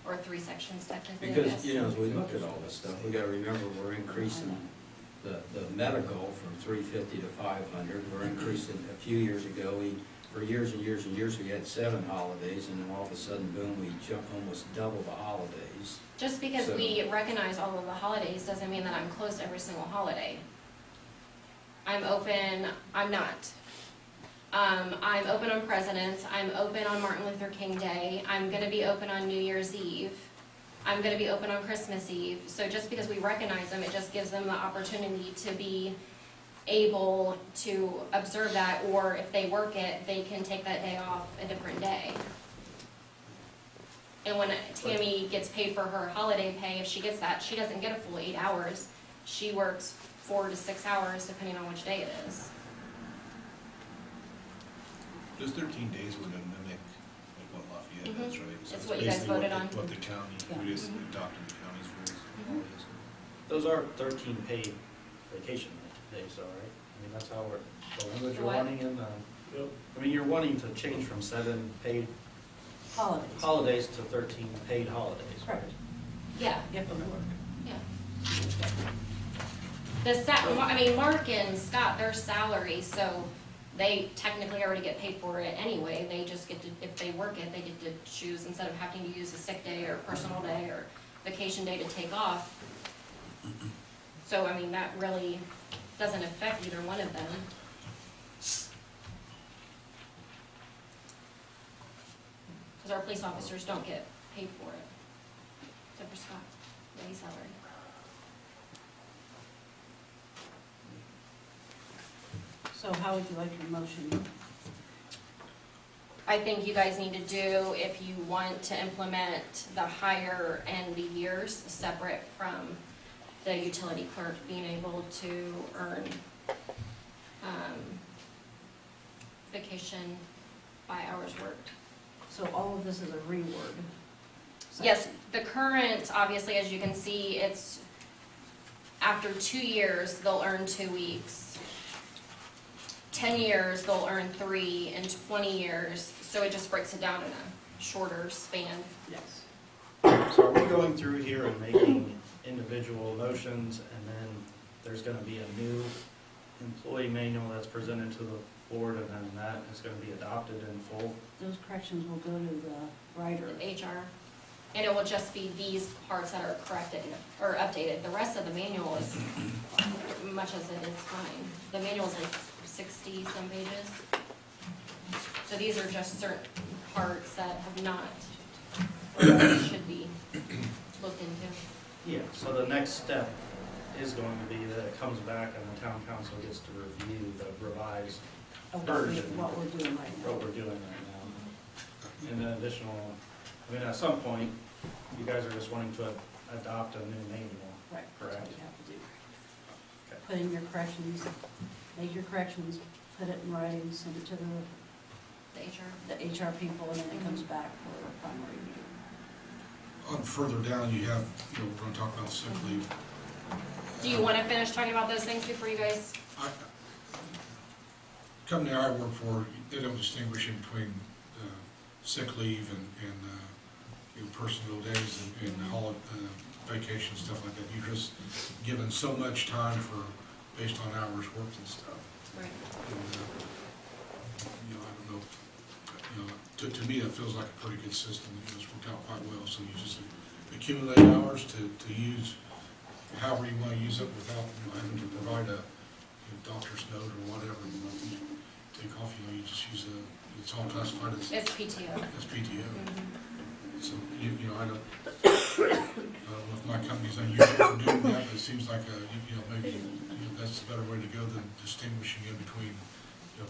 or 3 sections technically, I because, guess. you know, as we look at all this stuff, we gotta remember we're increasing the medical from 350 to 500. We're increasing, a few years ago, for years and years and years, we had 7 holidays, and then all of a sudden, boom, we jumped almost double the holidays. Just because So- we recognize all of the holidays doesn't mean that I'm closed every single holiday. I'm open, I'm not. I'm open on President's, I'm open on Martin Luther King Day, I'm gonna be open on New Year's Eve, I'm gonna be open on Christmas Eve. So just because we recognize them, it just gives them the opportunity to be able to observe that, or if they work it, they can take that day off a different day. And when Tammy gets paid for her holiday pay, if she gets that, she doesn't get a full 8 hours. She works 4 to 6 hours depending on which day it is. Those 13 days were gonna mimic like what Lafayette Mhm. does, right? So It's what you guys basically voted on. What the county, we just Mhm. adopted the county's rules. Mhm. holidays. Those are 13 paid vacation days, though, right? I mean, that's how we're, the language you're What? wanting in the, Yep. I mean, you're wanting to change from 7 paid Holidays. holidays to 13 paid holidays. Correct. Yeah, If of work. yeah. Mark and Scott, their salary, so they technically already get paid for it anyway. They just get to, if they work it, they get to choose, instead of having to use a sick day or personal day or vacation day to take off. So, I mean, that really doesn't affect either one of them. Because our police officers don't get paid for it, except for Scott, yeah, he's salary. So how would you like your motion? I think you guys need to do, if you want to implement the hire and the years separate from the utility clerk being able to earn vacation by hours worked. So all of this is a reword. Yes, the current, obviously, as you can see, it's after 2 years, they'll earn 2 weeks. 10 years, they'll earn 3, and 20 years, so it just breaks it down in a shorter span. Yes. So are we going through here and making individual motions, and then there's gonna be a new employee manual that's presented to the board, and then that is gonna be adopted in full? Those corrections will go to the writer. HR, and it will just be these parts that are corrected or updated. The rest of the manual is, much as it is fine. The manual's like 60-some pages. So these are just certain parts that have not, or that should be looked into. Yeah, so the next step is going to be that it comes back and the town council gets to review the revised Of version. what we're doing right now. What we're doing right now. And then additional, I mean, at some point, you guys are just wanting to adopt a new manual. Right, that's what Correct. you have to do. Okay. Put in your corrections, make your corrections, put it in writing, send it to The HR. the HR people, and then it comes back for final review. On further down, you have, we're gonna talk about sick leave. Do you want to finish talking about those things before you guys? Company I work for, they don't distinguish in between sick leave and personal days and vacation, stuff like that. You're just given so much time based on hours worked and stuff. Right. And, I don't know, to me, it feels like a pretty good system. It's worked out quite well, so you just accumulate hours to use however you wanna use it without, having to provide a doctor's note or whatever, you take off, you just use it's all classified as It's PTO. PTO. Mhm. So, I don't know if my company's unusual for doing that, but it seems like, maybe, that's a better way to go than distinguishing in between,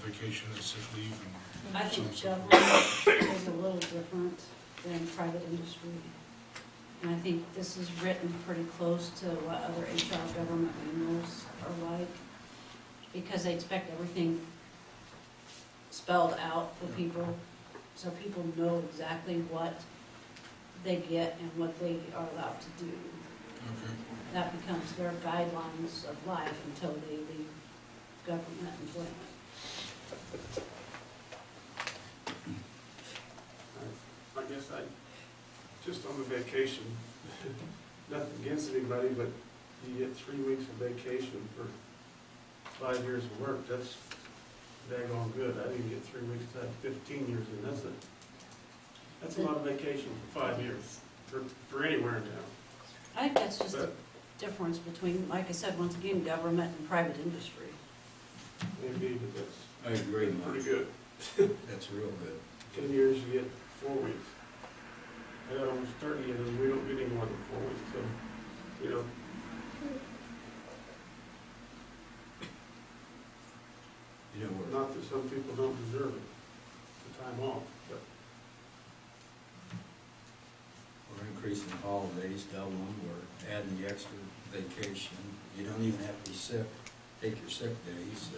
vacation and sick leave and I so on think and so forth. government is a little different than private industry. And I think this is written pretty close to what other HR government manuals are like, because they expect everything spelled out for people, so people know exactly what they get and what they are allowed to do. Okay. That becomes their guidelines of life until they leave government employment. I guess just on the vacation, nothing against anybody, but you get 3 weeks of vacation for 5 years of work, that's daggone good. I didn't get 3 weeks, I had 15 years, and that's a lot of vacation for 5 years, for anywhere in town. I think that's just the But difference between, like I said, once again, government and private industry. maybe, but that's I agree, pretty Mike. good. That's real good. 10 years, you get 4 weeks. I got almost 30, and then we don't get any more than 4 weeks, so, We're not that some people don't deserve it, the time off, but increasing holidays, doubling, we're adding the extra vacation. You don't even have to be sick, take your sick days.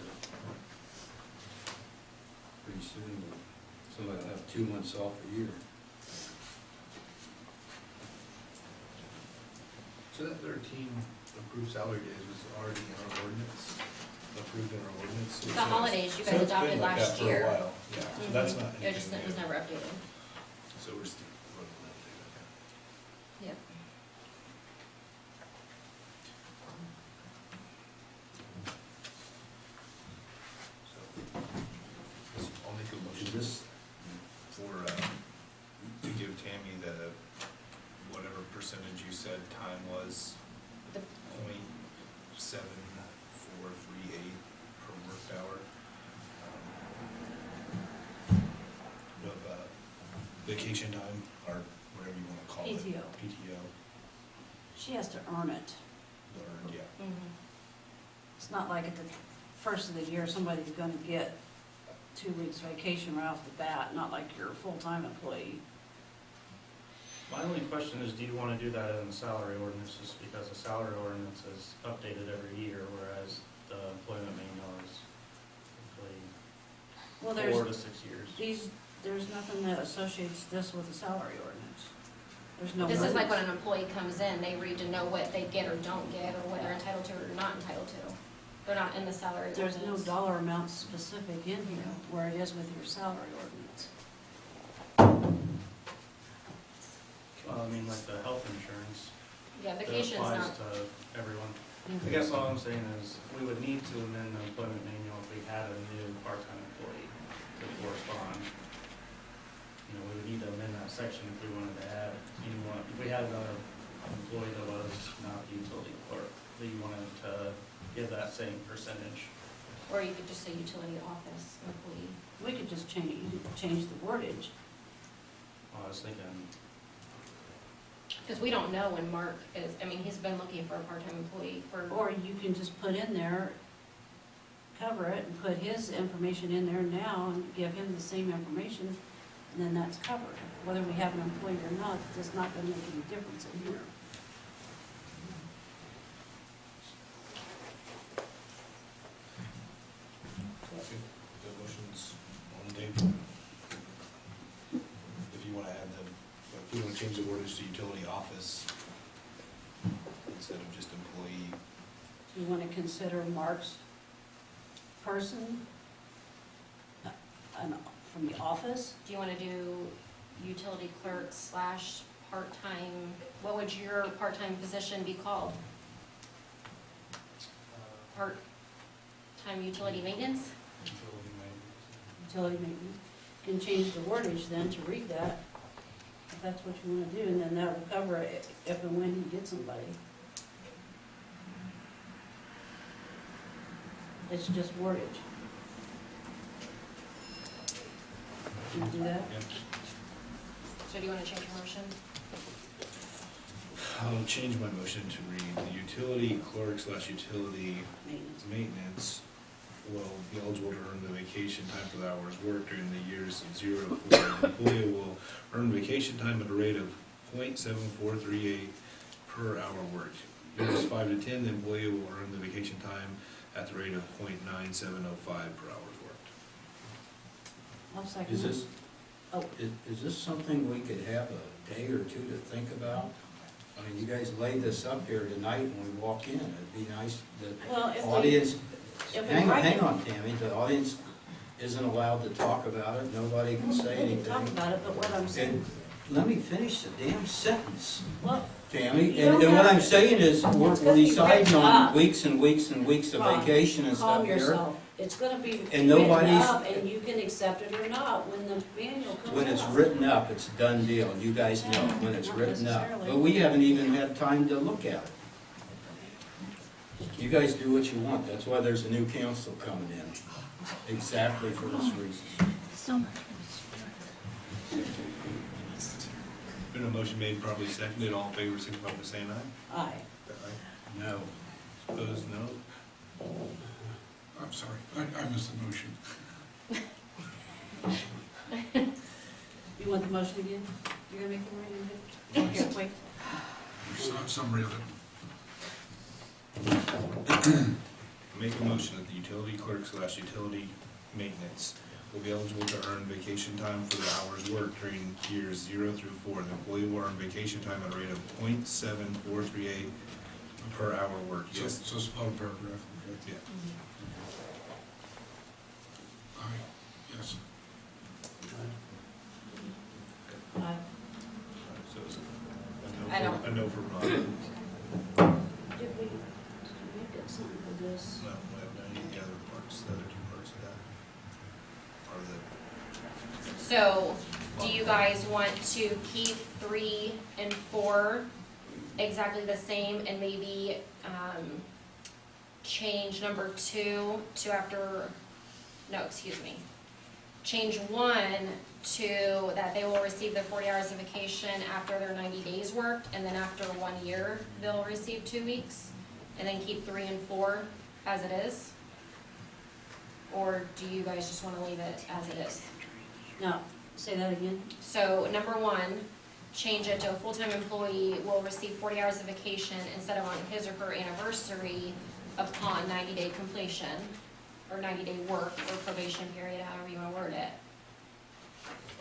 Pretty soon, somebody will have 2 months off a year. So that 13 approved salary days was already in our ordinance, approved in our ordinance? The holidays you So guys it's been adopted like that last for a year. while. Yeah, so that's not It just, anything it was new. never updated. So we're still running that data. Yep. So I'll make a Is motion this, for, to give Tammy the, whatever percentage you said time was, The- 0.7438 per worked hour. Of vacation time, or whatever you wanna call it. PTO. PTO, She has to earn it. learned, yeah. Mhm. It's not like at the first of the year, somebody's gonna get 2 weeks vacation right off the bat, not like you're a full-time employee. My only question is, do you want to do that in the salary ordinance, just because the salary ordinance is updated every year, whereas the employment manual is Well, usually 4 to there's 6 years? there's nothing that associates this with the salary ordinance. There's no. This is like ordinance. when an employee comes in, they read to know what they get or don't get, or what they're entitled to or not entitled to. They're not in the salary There's no ordinance. dollar amount specific in here, where it is with your salary ordinance. Well, I mean, like the health insurance, Yeah, that vacation's applies not, to everyone. I guess all I'm saying is, we would need to amend the employment manual if we had a new part-time employee to correspond. We would need to amend that section if we wanted to add, if we had another employee that was not the utility clerk, that you wanted to give that same percentage. or you could just say utility office employee. We could just change the wordage. I was thinking, Because we don't know when Mark is, I mean, he's been looking for a part-time employee for, Or you can just put in there, cover it, and put his information in there now, and give him the same information, and then that's covered. Whether we have an employee or not, it's not gonna make any difference in here. Okay, the motion's on the table. If you wanna add them, if you wanna change the wordage to utility office instead of just employee. Do you wanna consider Mark's person from the office? do you wanna do utility clerk slash part-time, what would your part-time position be called? Part-time utility maintenance? Utility maintenance. You can change the wordage then to read that, if that's what you wanna do, and then that will cover it if and when you get somebody. It's just wordage. Can you do that? Yep. So do you wanna change your motion? I'll change my motion to read the utility clerk / utility Maintenance. maintenance will be eligible to earn the vacation time for the hours worked during the years of 0 to 4. The employee will earn vacation time at a rate of .7438 per hour worked. Years 5 to 10, the employee will earn the vacation time at the rate of .9705 per hours worked. I'll second Is that. this, Oh. is this something we could have a day or two to think about? I mean, you guys laid this up here tonight when we walk in, it'd be nice, Well, the if we, audience, if we hang write hang it- on, Tammy, the audience isn't allowed to talk about it, nobody can say we can talk anything. about it, but what I'm saying, And let me finish the damn sentence, well, Tammy, You don't and what have I'm to. saying is, we're It's gonna be deciding written on up. weeks and weeks and weeks of Calm- vacation and calm stuff here. yourself. It's gonna be And written nobody's- up, and you can accept it or not when the manual comes out. When it's written up, it's a done deal, you guys know, when it's Not written up. necessarily. But we haven't even had time to look at it. You guys do what you want, that's why there's a new council coming in, exactly for this reason. Been a motion made, probably seconded, all in favor, signify by saying aye. Aye. Aye. No. Opposed, no. I'm sorry, I missed the motion. You want the motion again? You're gonna make the motion again? Here, wait. There's summary of it. Make a motion that the utility clerk / utility maintenance will be eligible to earn vacation time for the hours worked during years 0 through 4. The employee will earn vacation time at a rate of .7438 per hour worked. So Yes. it's a small paragraph. Yeah. Aye, yes. Aye. So it's I a don't- no for Ron. Did we get something for this? No, we haven't done any of the other parts, the other two parts of that. Are the, So, do you guys want to keep 3 and 4 exactly the same and maybe, change number 2 to after, no, excuse me. Change 1 to that they will receive their 40 hours of vacation after their 90 days worked, and then after 1 year, they'll receive 2 weeks, and then keep 3 and 4 as it is? Or do you guys just wanna leave it as it is? No, say that again? So, number 1, change it to a full-time employee will receive 40 hours of vacation instead of on his or her anniversary upon 90-day completion, or 90-day work or probation period, however you wanna word it.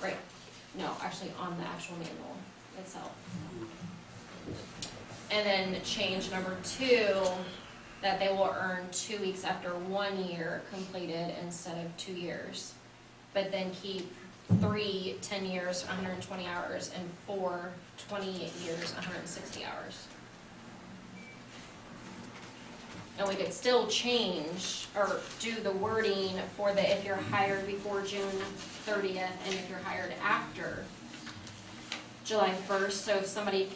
Right, no, actually on the actual manual itself. And then change number 2, that they will earn 2 weeks after 1 year completed instead of 2 years. But then keep 3, 10 years, 120 hours, and 4, 28 years, 160 hours. And we could still change, or do the wording for the if you're hired before June 30th, and if you're hired after July 1st, so if somebody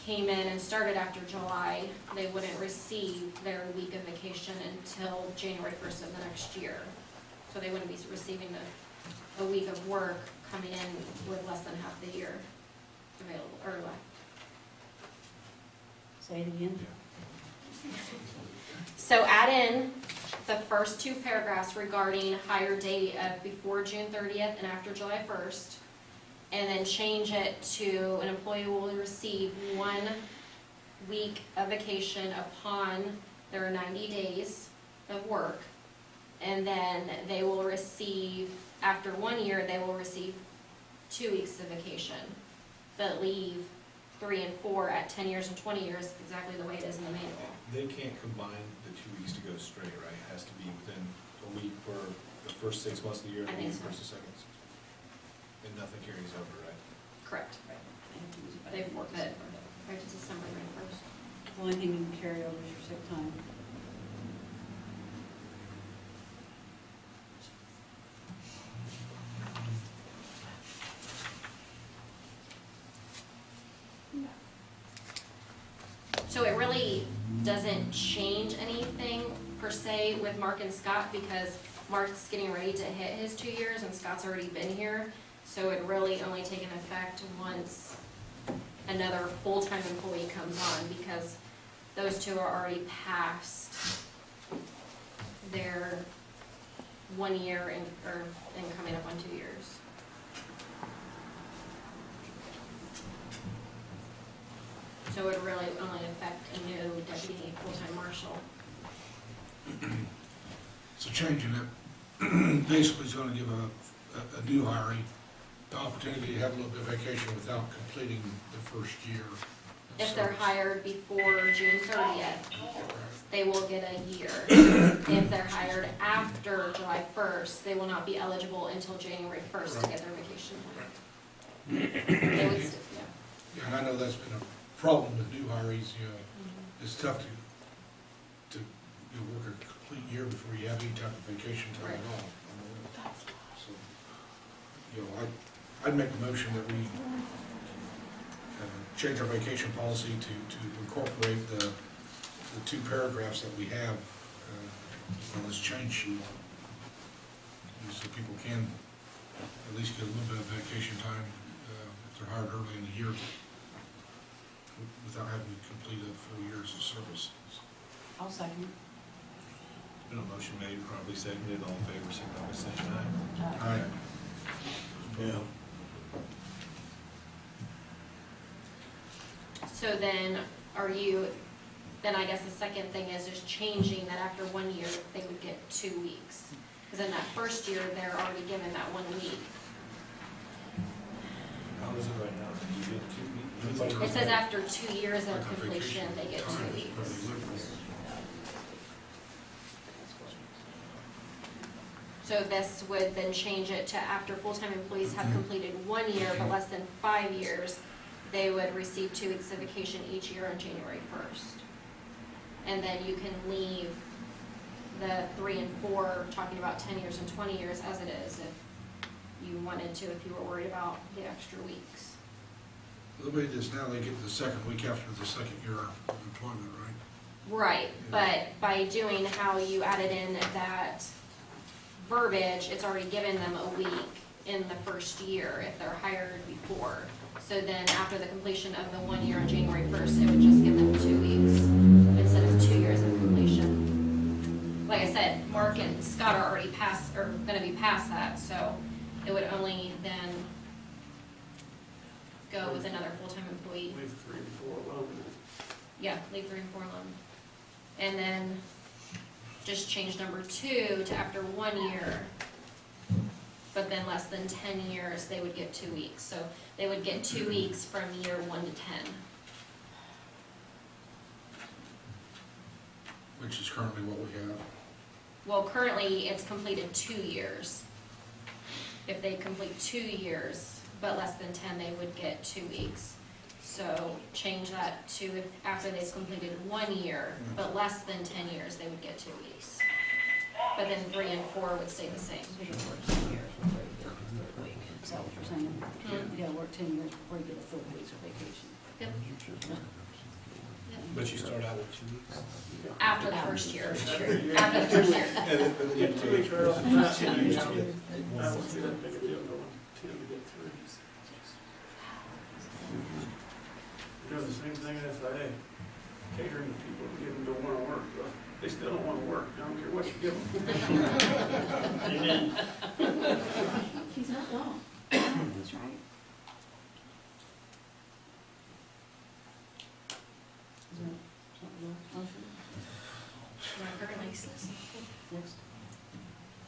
came in and started after July, they wouldn't receive their week of vacation until January 1st of the next year. So they wouldn't be receiving a week of work coming in with less than half the year available, or left. Say it again? So add in the first 2 paragraphs regarding hire date of before June 30th and after July 1st, and then change it to an employee will receive 1 week of vacation upon their 90 days of work, and then they will receive, after 1 year, they will receive 2 weeks of vacation, but leave 3 and 4 at 10 years and 20 years, exactly the way it is in the manual. they can't combine the 2 weeks to go straight, right? It has to be within a week for the first 6 months of the year, I and a think week so. versus second. And nothing carries over, right? Correct. They've worked it right to December 31st. The only thing you can carry over is your sick time. So it really doesn't change anything per per se with Mark and Scott because Mark's getting ready to hit his 2 years and Scott's already been here. So it really only taken effect once another full-time employee comes on because those two are already past their 1 year and coming up on 2 years. So it would really only affect a new deputy full-time marshal. So changing it, basically is gonna give a new hiree the opportunity to have a little bit of vacation without completing the first year. of If they're service. hired before June 30th, they will get a year. If they're hired after July 1st, they will not be eligible until January 1st to get their vacation. They would st- yeah. Yeah, and I know that's been a problem with new hirees, you know, it's tough to work a complete year before you have any type of vacation time at all. So, you know, I'd make a motion that we change our vacation policy to incorporate the two paragraphs that we have on this change sheet. So people can at least get a little bit of vacation time if they're hired early in the year without having to complete a full year's of service. I'll second. Been a motion made, probably seconded, all in favor, signify by saying aye. Aye. Yeah. So then, then I guess the second thing is just changing that after 1 year, they would get 2 weeks. Because in that first year, they're already given that 1 week. How is it right now? Do you get 2 weeks? It says after 2 years of Like our completion, vacation they get 2 time is weeks. pretty liberal. So this would then change it to after full-time employees have completed 1 year but less than 5 years, they would receive 2 weeks of vacation each year on January 1st. And then you can leave the 3 and 4, talking about 10 years and 20 years as it is if you wanted to, if you were worried about the extra weeks. The way it is now, they get the second week after the second year of employment, right? Right, but by doing how you added in that verbiage, it's already given them a week in the first year if they're hired before. So then after the completion of the 1 year on January 1st, it would just give them 2 weeks instead of 2 years of completion. Like I said, Mark and Scott are already past, or gonna be past that, so it would only then go with another full-time employee. Leave 3 and 4 alone. Yeah, leave 3 and 4 alone. And then just change number 2 to after 1 year, but then less than 10 years, they would get 2 weeks. So they would get 2 weeks from year 1 to 10. Which is currently what we have. Well, currently, it's completed 2 years. If they complete 2 years, but less than 10, they would get 2 weeks. So change that to if after they've completed 1 year, but less than 10 years, they would get 2 weeks. But then 3 and 4 would stay the same. So you work 10 years before you get a third week. Is that what you're saying? You gotta work 10 years before you get a third week of vacation. Yep. But you start out with 2 weeks? After the first year. After the first year. Yeah, 2 weeks right off the bat, you know, that would be that big a deal going 10 to get 3. You're doing the same thing at SIA, catering to people to get them to wanna work, but they still don't wanna work, I don't care what you give them. Amen. He's not wrong. That's right. Is there something else? Motion? Next.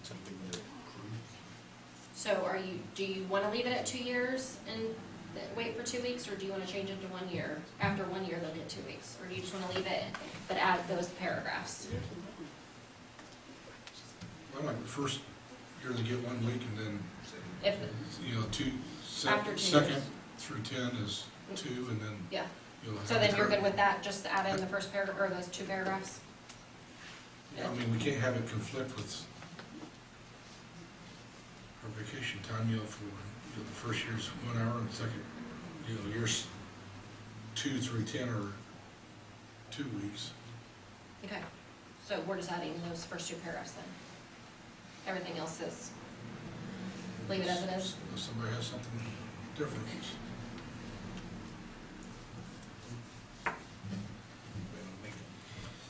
Something to approve. So do you wanna leave it at 2 years and wait for 2 weeks, or do you wanna change it to 1 year? After 1 year, they'll get 2 weeks, or do you just wanna leave it, but add those paragraphs? Well, like the first year they get 1 week and then, If, you know, After 2 second years. through 10 is 2 and then yeah, you'll have. so then you're good with that, just add in the first paragraph, or those 2 paragraphs? I mean, we can't have it conflict with our vacation time, you know, for, you know, the first year's 1 hour and the second, you know, years 2 through 10 are 2 weeks. Okay, So we're just adding those first two paragraphs then. Everything else is, leave it as it is. Unless somebody has something different.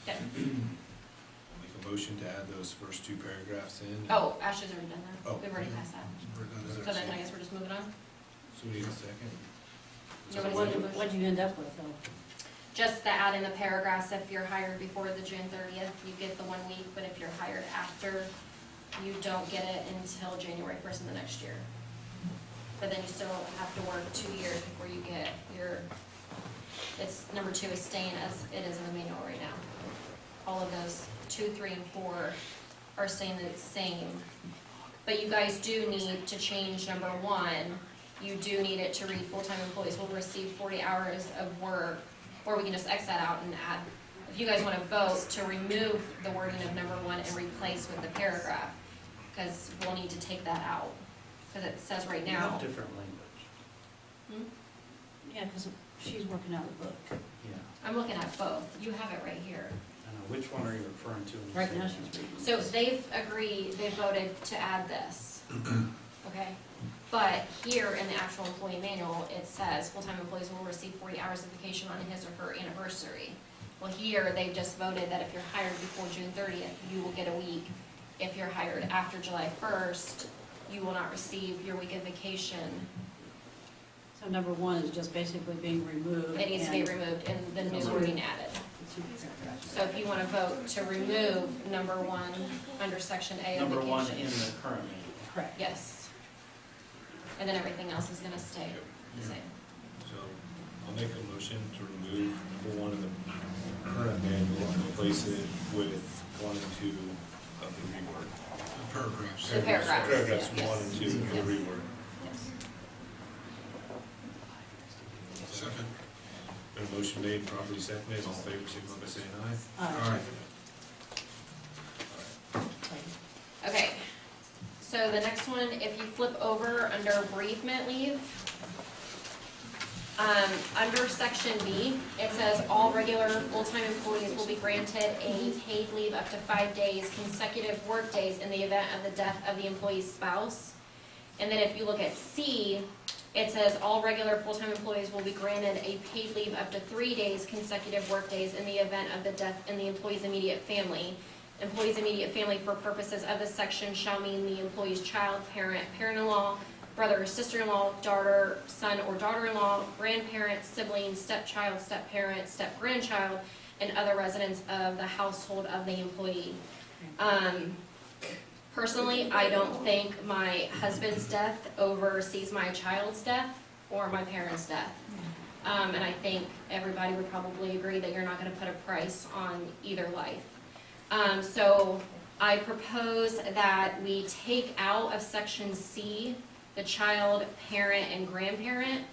Okay. Make a motion to add those first two paragraphs in. Oh, Ashley's already done that. Oh. We've already passed that. We're done Is there. So then I guess we're just moving on. So we need a second. Nobody's What made a motion? what'd you end up with, though? Just to add in the paragraphs, if you're hired before the June 30th, you get the 1 week, but if you're hired after, you don't get it until January 1st of the next year. But then you still have to work 2 years before you get your, it's, number 2 is staying as it is in the manual right now. All of those 2, 3, and 4 are staying the same. But you guys do need to change number 1. You do need it to read full-time employees will receive 40 hours of work, or we can just X that out and add. If you guys want to vote to remove the wording of number 1 and replace with the paragraph, because we'll need to take that out, because it says right You now. have different language. Yeah, because she's working out the book. Yeah. I'm looking at both. You have it right here. I know, which one are you referring to? when you Right say now, that? she's reading. So they've agreed, they voted to add this, okay? But here in the actual employee manual, it says full-time employees will receive 40 hours of vacation on his or her anniversary. Well, here, they've just voted that if you're hired before June 30th, you will get a week. If you're hired after July 1st, you will not receive your week of vacation. So number 1 is just basically being removed. It needs to be and removed and the new wording added. the 2 paragraphs. So if you want to vote to remove number 1 under section A of Number 1 vacation. in the current manual. Correct. Yes. And then everything else is gonna stay the same. So I'll make a motion to remove number 1 in the current manual and replace it with 1 and 2 of the rework. The paragraphs. The paragraphs, Paragraphs yes. 1 and 2 of the Yes. rework. Yes. Second. Been a motion made, properly seconded, all in favor, signify by saying aye. Aye. Okay, so the next one, if you flip over under bereavement leave, under section B, it says all regular full-time employees will be granted a paid leave up to 5 days, consecutive work days in the event of the death of the employee's spouse. And then if you look at C, it says all regular full-time employees will be granted a paid leave up to 3 days, consecutive work days in the event of the death in the employee's immediate family. Employee's immediate family for purposes of this section shall mean the employee's child, parent, parent-in-law, brother or sister-in-law, daughter, son or daughter-in-law, grandparent, sibling, stepchild, step-parent, step-grandchild, and other residents of the household of the employee. Personally, I don't think my husband's death oversees my child's death or my parents' death. And I think everybody would probably agree that you're not gonna put a price on either life. So I propose that we take out of section C, the child, parent, and grandparent,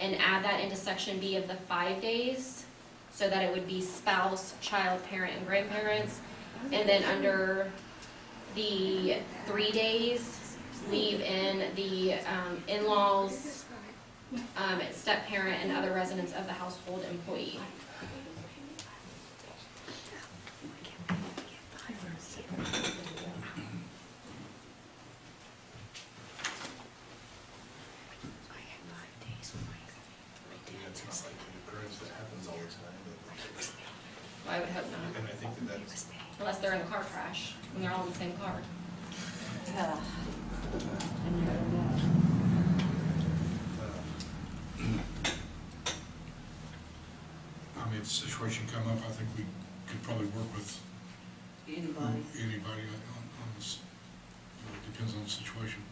and add that into section B of the 5 days, so that it would be spouse, child, parent, and grandparents. And then under the 3 days, leave in the in-laws, step-parent, and other residents of the household employee. That's not like an occurrence that happens all the time, Well, I would hope but, not, and I think that that's, unless they're in a car crash, and they're all in the same car. Yeah. I mean, if the situation come up, I think we could probably work with Anybody. anybody on this. It depends on the situation.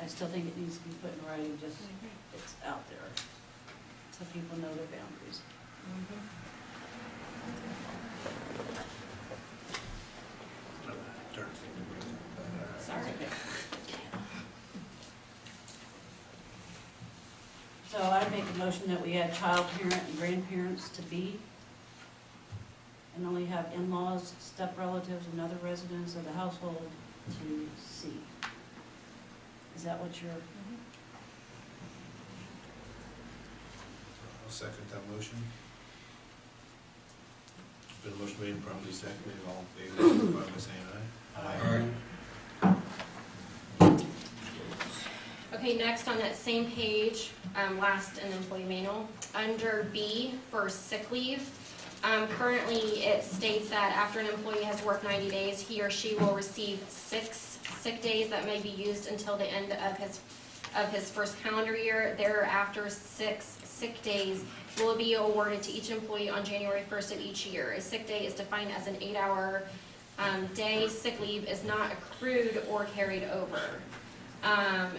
I still think it needs to be put in writing, just it's out there, so people know their boundaries. dark thing to bring up. Sorry. So I make a motion that we add child, parent, and grandparents to B, and only have in-laws, step-relatives, and other residents of the household to C. Is that what you're, I'll second that motion. Been a motion made and properly seconded, all in favor, signify by saying aye. Okay, next on that same page, last in the employee manual, under B for sick leave, currently it states that after an employee has worked 90 days, he or she will receive 6 sick days that may be used until the end of his first calendar year. Thereafter, 6 sick days will be awarded to each employee on January 1st of each year. A sick day is defined as an 8-hour day. Sick leave is not accrued or carried over.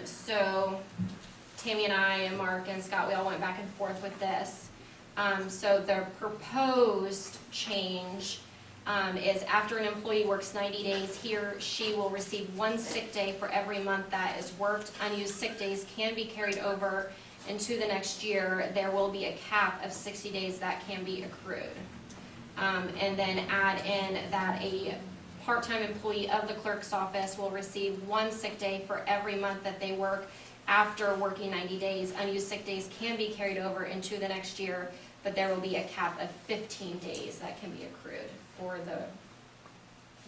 So Tammy and I and Mark and Scott, we all went back and forth with this. So the proposed change is after an employee works 90 days, he or she will receive 1 sick day for every month that is worked. Unused sick days can be carried over into the next year. There will be a cap of 60 days that can be accrued. And then add in that a part-time employee of the clerk's office will receive 1 sick day for every month that they work after working 90 days. Unused sick days can be carried over into the next year, but there will be a cap of 15 days that can be accrued for the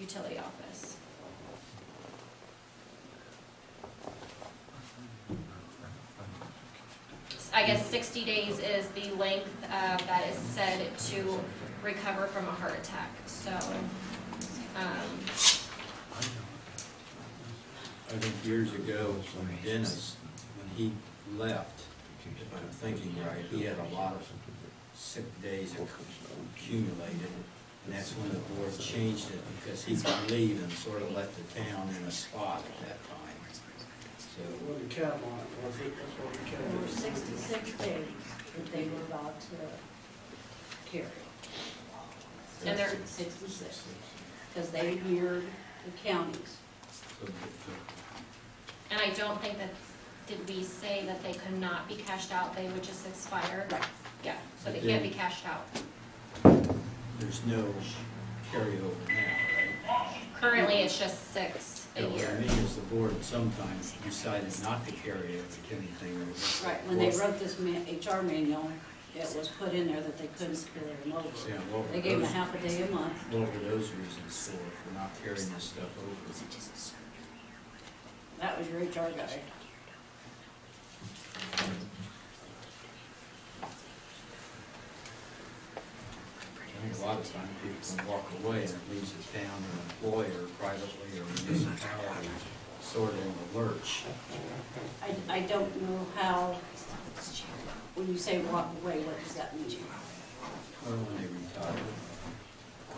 utility office. I guess 60 days is the length that is said to recover from a heart attack, so. I think years ago, when Dennis, when he left, if I'm thinking right, he had a lot of sick days accumulated, and that's when the board changed it, because he could leave and sort of let the town in a spot at that time. So, What a cap on it, was it? That's what we There were kept. 66 days that they were allowed to carry. And they're- 66, because they mirrored the counties. so And I don't think that, did we say that they could not be cashed out, they would just expire? Right. Yeah, so they can't be cashed out. there's no carryover now, right? Currently, it's just 6 a What I year. mean is the board sometimes decided not to carry anything over. Right, when they wrote this HR manual, it was put in there that they couldn't carry them over. Yeah, what were They gave them a those- half a day a month. What were those reasons for not carrying this stuff over? That was your HR guy. I think a lot of times people can walk away and it leaves the town or employer privately or municipality sort of in the lurch. I don't know how, when you say walk away, what does that mean? Well, when they retire, or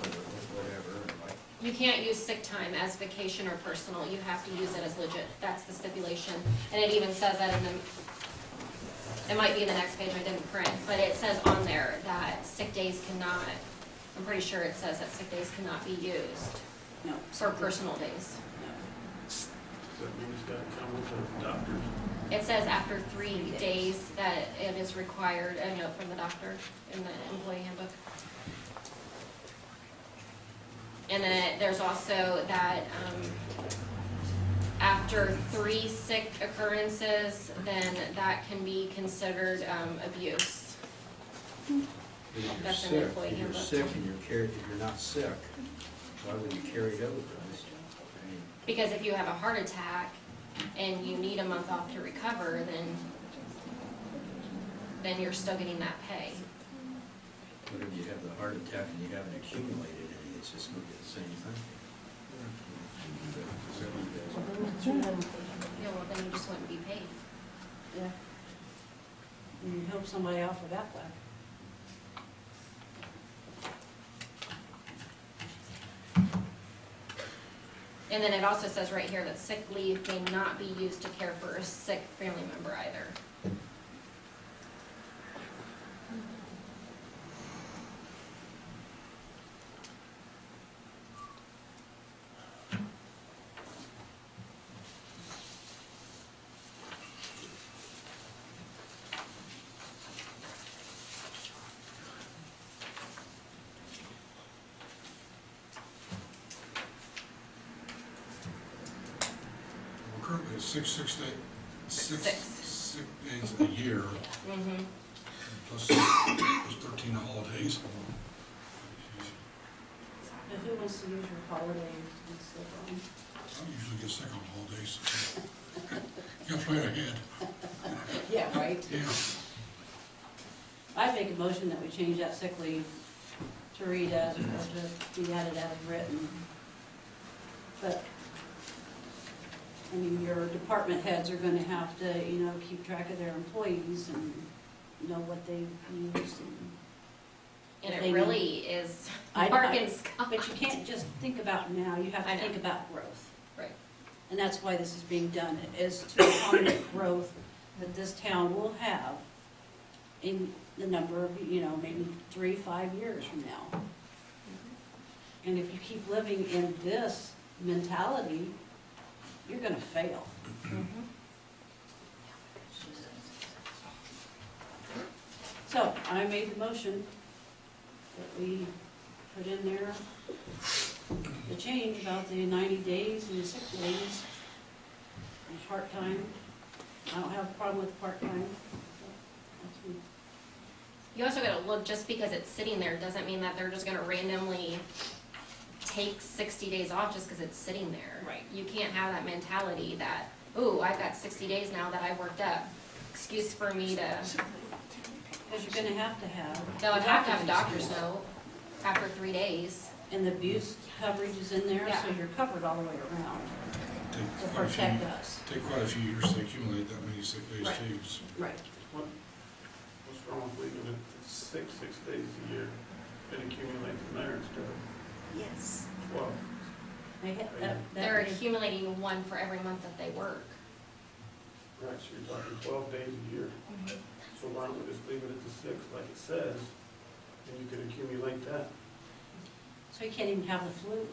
whatever, like, You can't use sick time as vacation or personal, you have to use it as legit, that's the stipulation. And it even says that in the, it might be in the next page, I didn't print, but it says on there that sick days cannot, I'm pretty sure it says that sick days cannot be used No. for personal days. That means it's gotta come with a doctor's. It says after 3 days that it is required, a note from the doctor in the employee handbook. And then there's also that, after 3 sick occurrences, then that can be considered, abuse. if you're That's in the sick, employee if you're handbook. sick and if you're not sick, why would you carry it over? I mean, Because if you have a heart attack and you need a month off to recover, then you're still getting that pay. what if you have the heart attack and you haven't accumulated any, it's just gonna be the same thing. Yeah, well, then you just wouldn't be paid. Yeah. You help somebody out for that way. And then it also says right here that sick leave may not be used to care for a sick family member either. We're currently at six Six. sick days a year, Mm-hmm. plus 13 holidays. But who wants to use your holiday and stuff on? I usually get sick on holidays. So gotta plan ahead. Yeah, right. Yeah. I make a motion that we change that sick leave to read as, or to be added as written. But, I mean, your department heads are gonna have to, you know, keep track of their employees and know what they've used and. And if it they really is I- Mark I- and Scott. But you can't just think about now, you have I to know. think about growth. Right. And that's why this is being done, is to accommodate growth that this town will have in the number of, you know, maybe 3-5 years from now. And if you keep living in this mentality, you're gonna fail. So, I made the motion that we put in there the change about the 90 days and the 6 days and part-time. I don't have a problem with part-time. That's me. You also gotta look, just because it's sitting there doesn't mean that they're just gonna randomly take 60 days off just because it's sitting there. Right. You can't have that mentality that, ooh, I've got 60 days now that I've worked up. Excuse for me to, Because you're gonna have to have. they'll have to have a doctor's note after 3 days. And the abuse coverage is in there, so Yeah. you're covered all the way around to Take quite a few, protect us. take quite a few years to accumulate that many sick days Right. too. So Right. What's wrong with leaving it six days a year and accumulate from there instead of Yes. 12? They're accumulating one for every month that they work. Right, so you're talking 12 days a year. So why don't we just leave it at the 6 like it says, and you can accumulate that? So you can't even have the flu.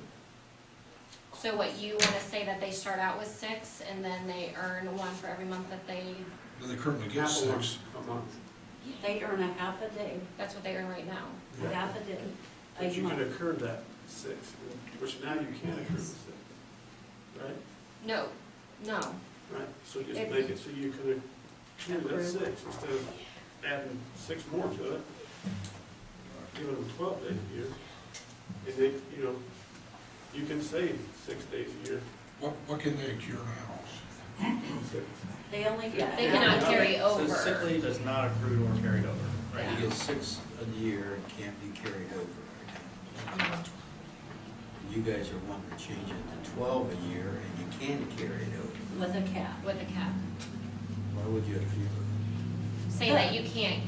So what, you wanna say that they start out with 6 and then they earn one for every month that they, they currently get Half a month, 6. a month. They earn a half a day, that's what they earn right now. a half a day, But a you can month. accrue that 6, which now you can accrue the 6, right? No, Right, so just If- make it so you can accrue that 6 instead of adding 6 more to it, giving them 12 days a year. And they, you know, you can save 6 days a year. What can they accrue now? 6. They only get. they cannot carry So sick over. leave is not accrued or carried over. Yeah. You get 6 a year and can't be carried over. You guys are wanting to change it to 12 a year and you can carry it over. With a cap. With a cap. Why would you accrue? Say that you can't,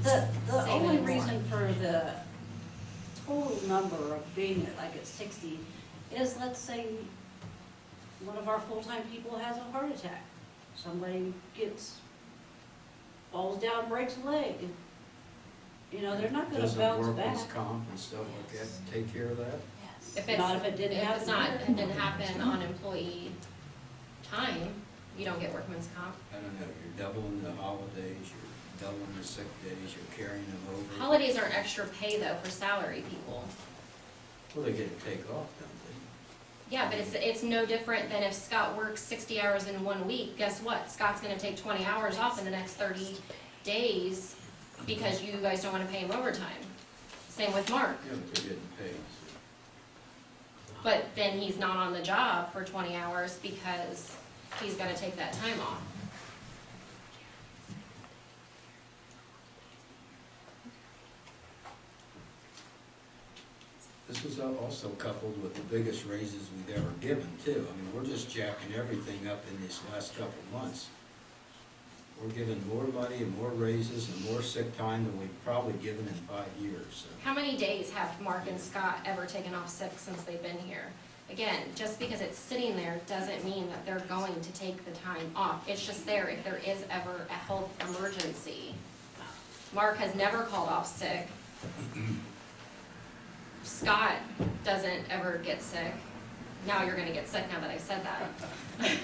The Save only anymore. reason for the total number of being at like at 60 is, let's say, one of our full-time people has a heart attack. Somebody falls down, breaks a leg. You know, they're not gonna bounce Doesn't back. workers' comp and stuff like that take care of that? if Not if it didn't if happen it's not, here. it didn't happen on employee time, you don't get workman's comp. I don't know, you're doubling the holidays, you're doubling the sick days, you're carrying them over. Holidays aren't extra pay though for salary people. Well, they get to take off, don't they? Yeah, but it's no different than if Scott works 60 hours in 1 week, guess what? Scott's gonna take 20 hours off in the next 30 days because you guys don't wanna pay him overtime. Same with Mark, Yeah, but they're getting paid. but then he's not on the job for 20 hours because he's gonna take that time off. This is also coupled with the biggest raises we've ever given too. I mean, we're just jacking everything up in these last couple of months. We're giving more money and more raises and more sick time than we've probably given in 5 years, so. How many days have Mark and Scott ever taken off sick since they've been here? Again, just because it's sitting there doesn't mean that they're going to take the time off. It's just there if there is ever a health emergency. Mark has never called off sick. Scott doesn't ever get sick. Now you're gonna get sick now that I said that. I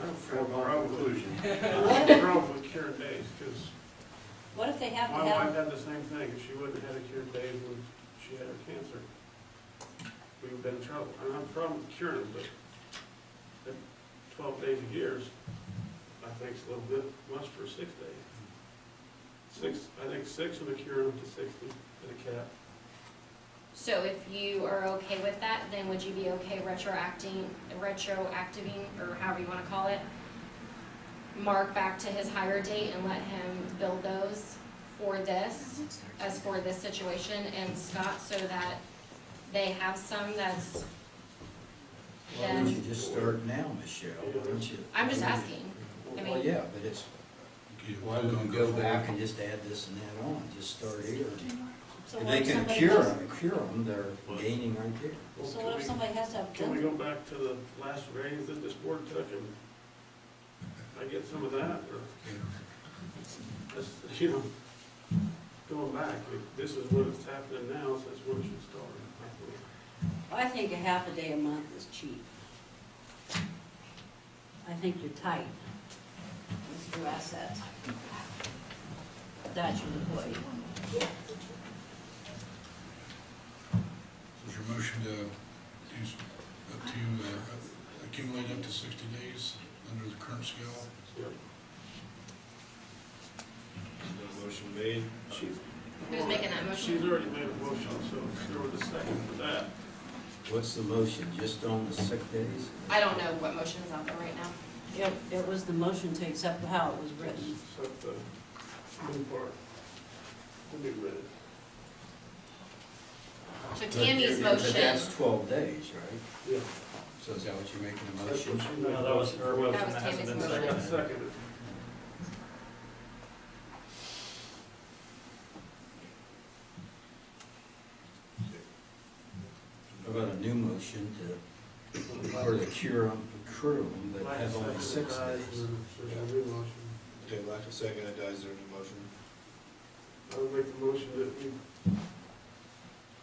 don't have a problem with cured days, because What if they have my to wife have, had the same thing. If she wouldn't have had a cured days when she had her cancer, we would have been in trouble. I don't have a problem with curing them, but at 12 days a year, I think it's a little bit much for 6 days. I think 6 would have cured them to 60 at a cap. So if you are okay with that, then would you be okay retroacting, or however you wanna call it? Mark back to his hire date and let him build those for this, as for this situation, and Scott, so that they have some that's, Why don't you just start now, Michelle, why don't you? I'm just asking. I Well, mean, yeah, but it's, why wouldn't we go back and just add this and that on, just start here? So If what they if can somebody cure has- them, they're gaining right there. Well, So what if somebody has to have Can we them? go back to the last raise that this board took and I get some of that, or? That's, going back, if this is what is happening now, so that's when it should start. I think a half a day a month is cheap. I think you're tight with your assets. That's your employee. Is your motion to use up to, accumulate up to 60 days under the current scale? Yep. No motion made. who's making that She's motion? already made a motion, so there was a second for that. What's the motion, just on the sick days? I don't know what motion is out there right now. It was the motion to accept how it was written. Except the new part. The new red. So Tammy's But motion, that's 12 days, right? Yeah. So is that what you're making a That's motion? what she made. No, that was her motion That was that hasn't been Tammy's motion. I seconded. seconded. How about a new motion to, for the accrue them, but has only 6 days? There's a new motion. Okay, lack of second, it dies, there a motion? I would make the motion that we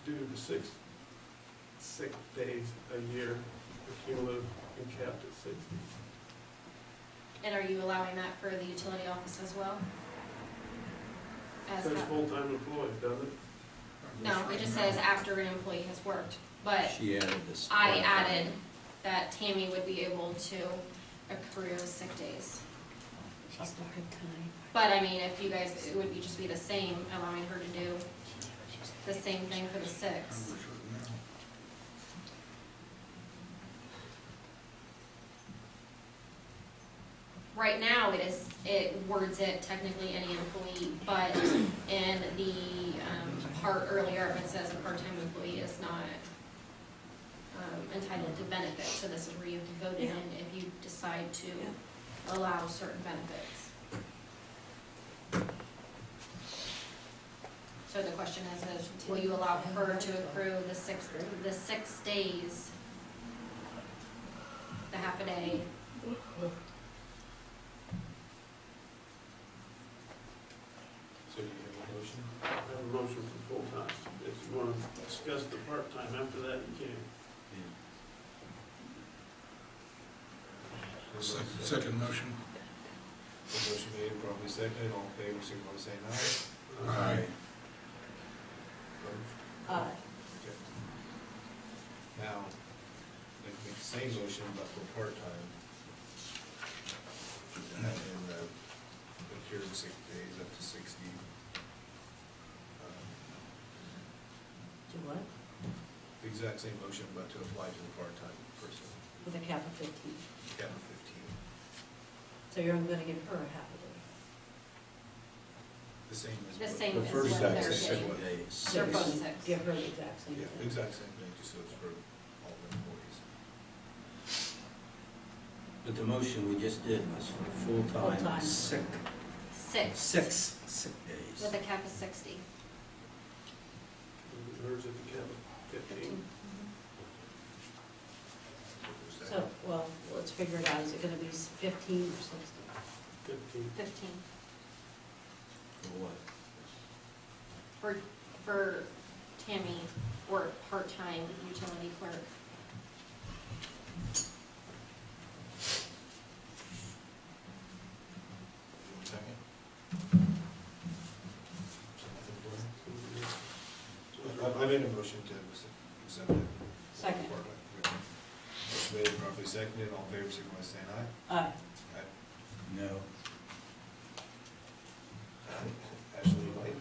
do the six sick days a year, cumulative and capped at 60. and are you allowing that for the utility office as well? As Says that- full-time employee, doesn't it? No, it just says after an employee has worked, but She added this. I added that Tammy would be able to accrue sick days. Just a good time. But I mean, if you guys, it would be just be the same, allowing her to do the same thing for the 6. Right now, it words it technically any employee, but in the, part earlier, it says a part-time employee is not, entitled to benefits, so this is where you have to vote it in if you decide to allow certain benefits. So the question is will you allow her to accrue the 6 days, the half a day? So do you have a motion? I have a motion for full-time. If you want to discuss the part-time after that, you can. Second motion. Motion made, probably seconded, all in favor, signify by saying aye. Aye. Opposed? Aye. Okay. Now, they can make the same motion, but for part-time. And, accrue 6 days up to 60. Do what? The exact same motion, but to apply to the part-time person, With a cap of 15. cap of 15. So you're gonna give her a half a day. The same as. The what- same The as first what six they're six getting. days. They're both Six. 6. Give her the exact same Yeah, thing. exact same thing, just so it's for all the employees. But the motion we just did was for full-time Full-time. sick, 6. 6 sick days. With a cap of 60. Hers at the cap of 15. So, well, let's figure it out. Is it gonna be 15 or 60? 15. 15. For what? For Tammy, or part-time utility clerk. Second? I made a motion to accept it. Second. Motion made, properly seconded, all in favor, signify by saying aye. Aye. No. Ashley, Mike?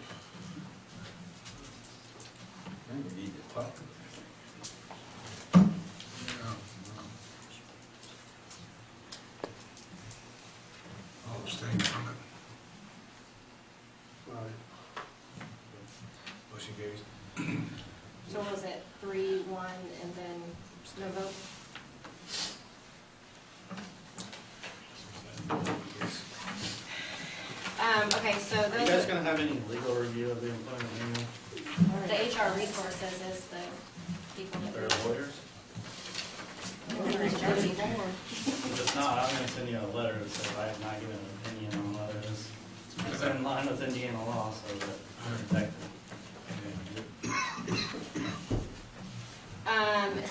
I think we need to talk No vote? Okay, so Are you those guys are, gonna have any legal review of the employment manual? the HR resources is the people that. They're lawyers? Anymore. If it's not, I'm gonna send you a letter that says I have not given an opinion on whether it's in line with Indiana law, so that I'm protected.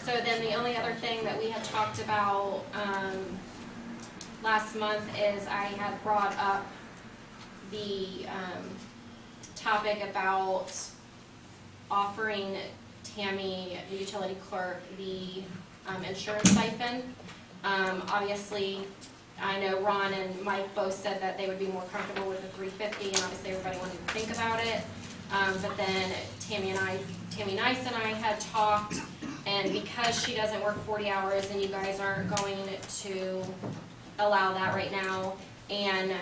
So then the only other thing that we had talked about, last month is I had brought up the, topic about offering Tammy, the utility clerk, the, insurance stipend. Obviously, I know Ron and Mike both said that they would be more comfortable with the $350, and obviously everybody wanted to think about it. But then Tammy Nice and I had talked, and because she doesn't work 40 hours and you guys aren't going to allow that right now, and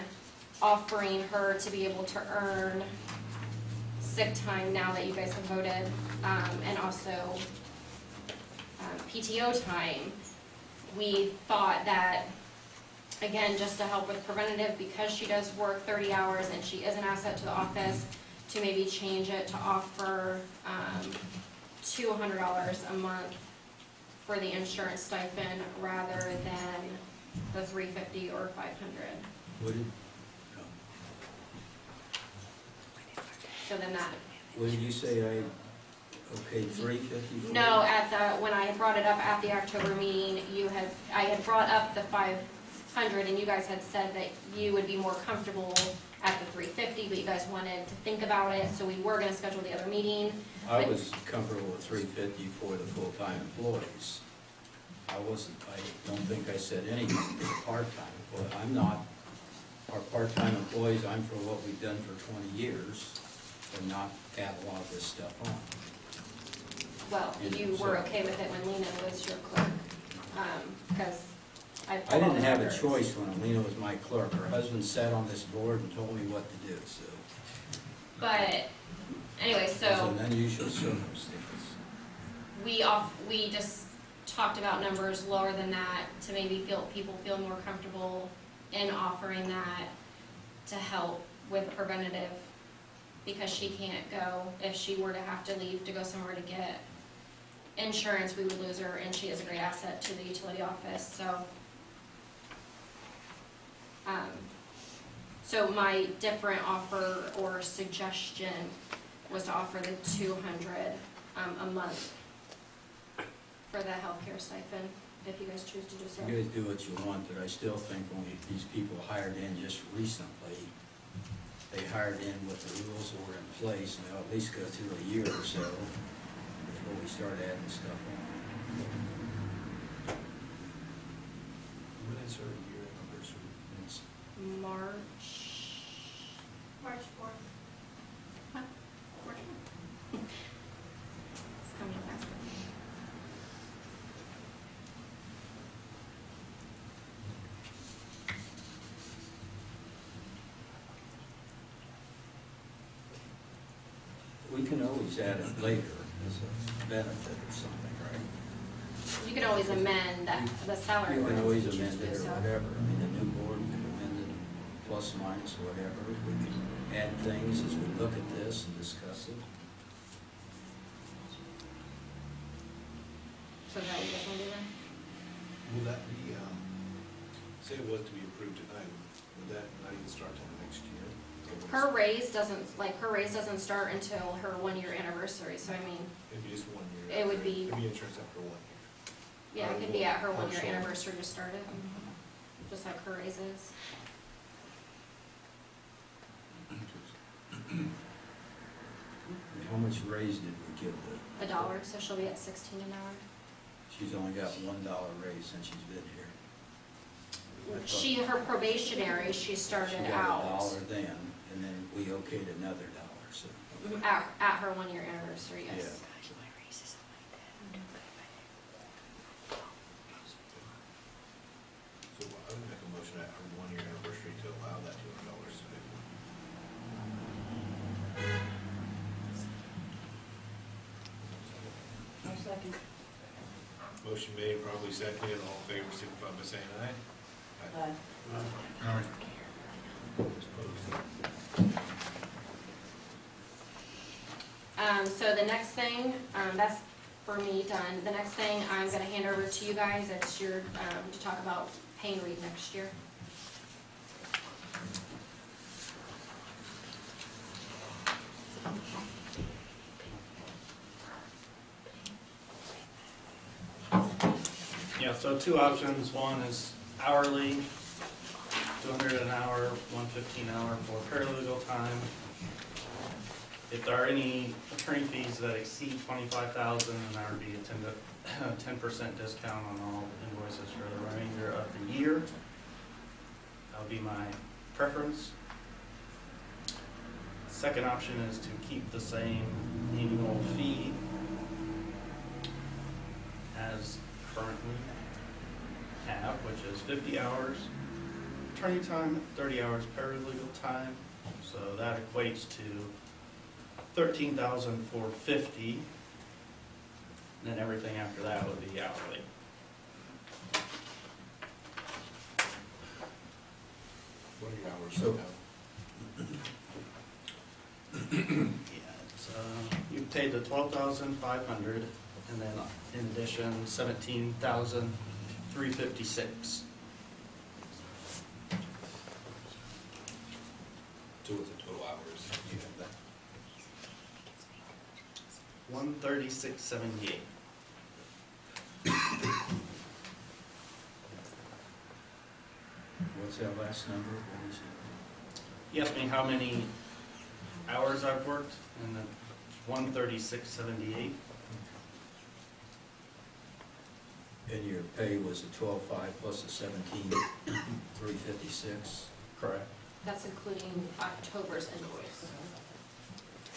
offering her to be able to earn sick time now that you guys have voted, and also PTO time, we thought that, again, just to help with preventative, because she does work 30 hours and she is an asset to the office, to maybe change it to offer $200 a month for the insurance stipend rather than the $350 or $500. What did, So then that, what did you say, okay, 350? no, when I had brought it up at the October meeting, I had brought up the 500, and you guys had said that you would be more comfortable at the 350, but you guys wanted to think about it, so we were gonna schedule the other meeting. I was comfortable with 350 for the full-time employees. I don't think I said anything for the part-time, but I'm not, our part-time employees, I'm for what we've done for 20 years, and not add a lot of this stuff on. Well, you were okay with it when Lena was your clerk, because I. I didn't have a choice when Alina was my clerk. Her husband sat on this board and told me what to do, so. But, anyway, It was so an unusual circumstance. we just talked about numbers lower than that to maybe people feel more comfortable in offering that to help with preventative, because she can't go, if she were to have to leave to go somewhere to get insurance, we would lose her, and she is a great asset to the utility office, so. So my different offer or suggestion was to offer the 200 a month for the healthcare stipend, if you guys choose to do so. You guys do what you want, but I still think when these people hired in just recently, they hired in with the rules that were in place, and they'll at least go through a year or so before we start adding stuff on. When is her year anniversary? It's March 4th. Huh? March 4th. It's coming fast. We can always add it later as a benefit or something, right? You can always amend the salary You can ordinance always if you choose amend to it do or so. whatever. I mean, the new board can amend it, plus, minus, whatever. We can add things as we look at this and discuss it. So is that what you guys want to do then? Will that be, say it was to be approved tonight, would that not even start till next year? Her raise doesn't start until her 1-year anniversary, so I mean, It'd be just 1 year. It would be- It'd be insurance after 1 year. yeah, it could be at her 1-year Partial. anniversary to start it, just like her raises. How much raise did we give her? $1, so she'll be at 16 an hour. She's only got $1 raise since she's been here. I thought Her probationary, she started She out got $1 then, and then we okayed another $1, so. at her 1-year anniversary, yes. Yeah. So I would make a motion at her 1 year anniversary to allow that $200 today. I'll second. Motion made, probably seconded, all in favor, signify by saying aye. All right. Opposed? So the next thing, that's for me done. The next thing I'm gonna hand over to you guys, it's your, to talk about pay and read next year. Yeah, so two options. One is hourly, 200 an hour, 115 an hour for paralegal time. If there are any attorney fees that exceed 25,000, then there would be a 10% discount on all invoices for the remainder of the year. That would be my preference. Second option is to keep the same annual fee as currently have, which is 50 hours attorney time, 30 hours paralegal time. So that equates to $13,450. And then everything after that would be hourly. What are your hours So- Yeah, it's, you paid the 12,500, and then in addition, 17,356. So what's the total hours? You have that? 136.78. What's that last number? What is it? He asked me how many hours I've worked, and it's 136.78. And your pay was a 12.5 plus a 17,356. Correct. That's including October's invoice.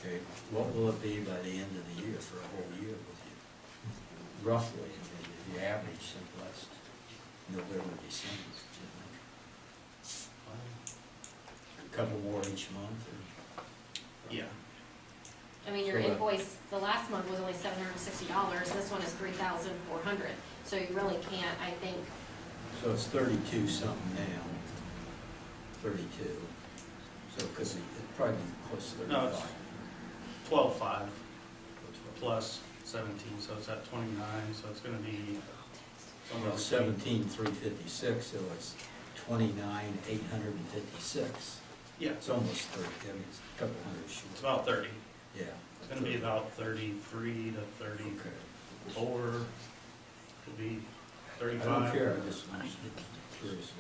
Okay, what will it be by the end of the year for a whole year with you? Roughly, I mean, if you average since last November, December, do you think? A couple more each month, or? Yeah. I mean, your So, invoice, the last month was only $760, this one is $3,400. So you really can't, I think, So it's 32 something now, 32. So it could be, it'd probably be close to No, 35. it's 12.5 plus 17, so it's at 29, so it's gonna be somewhere Well, between- 17,356, so it's 29,856. Yeah, It's almost 30, I mean, it's a couple hundred it's short. about 30. Yeah. It's gonna be about 33 to 34, Okay. could be I 35. don't care, I'm just curious what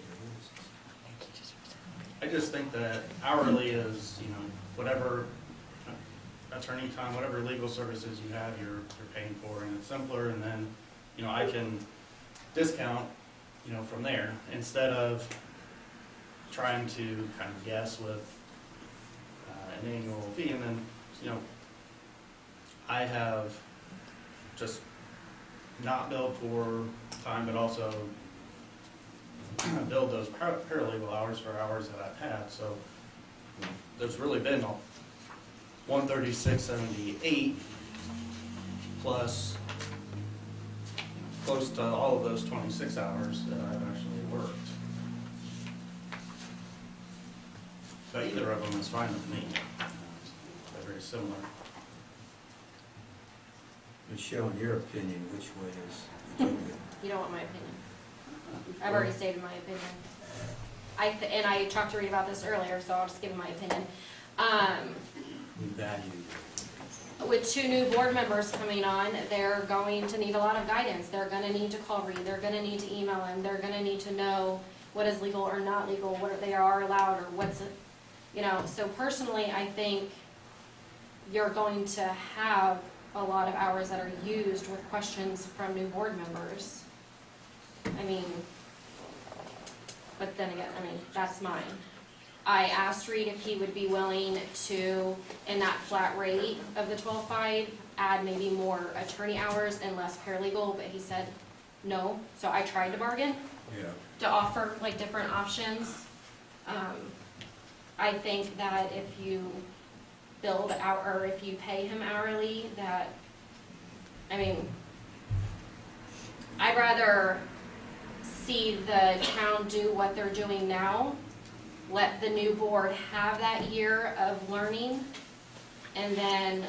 I just think that hourly is, you know, whatever attorney time, whatever legal services you have, you're paying for, and it's simpler, and then, you know, I can discount, you know, from there, instead of trying to kind of guess with an annual fee, and then, you know, I have just not billed for time, but also billed those paralegal hours for hours that I've had, so there's really been 136.78 plus close to all of those 26 hours that I've actually worked. But either of them is fine with me. They're very similar. But Sean, your opinion, which way is good? you don't want my opinion. I've already stated my opinion. And I talked to Reed about this earlier, so I'll just give him my opinion. We value, With 2 new board members coming on, they're going to need a lot of guidance. They're gonna need to call Reed, they're gonna need to email him, they're gonna need to know what is legal or not legal, what they are allowed, or what's, you know, so personally, I think you're going to have a lot of hours that are used with questions from new board members. I mean, but then again, I mean, that's mine. I asked Reed if he would be willing to, in that flat rate of the 12.5, add maybe more attorney hours and less paralegal, but he said no. So I tried to bargain yeah. to offer like different options. I think that if you build out, or if you pay him hourly, that, I mean, I'd rather see the town do what they're doing now, let the new board have that year of learning, and then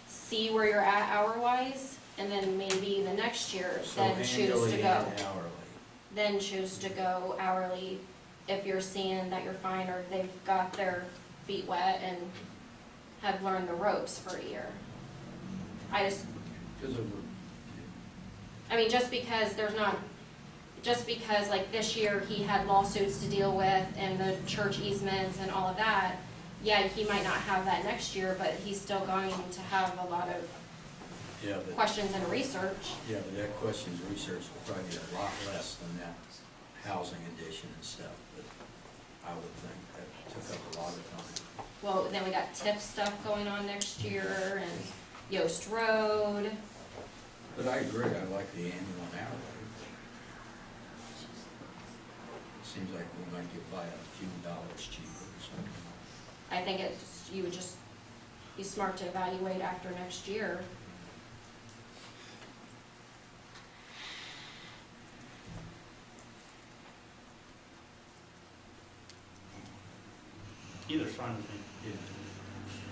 see where you're at hour-wise, and then maybe the next year, So then choose to annually go. and hourly. Then choose to go hourly if you're seeing that you're fine, or they've got their feet wet and have learned the ropes for a year. I mean, just because like this year, he had lawsuits to deal with and the church easements and all of that, yeah, he might not have that next year, but he's still going to have a lot of Yeah, but, questions and research. yeah, but that questions research will probably be a lot less than that housing addition and stuff, but I would think that took up a lot of time. Well, then we got TIF stuff going on next year and Yost Road. But I agree, I like the annual and hourly. Seems like we might get by a few dollars cheaper or something. I think you would just be smart to evaluate after next year. Either's fine with me. Yeah.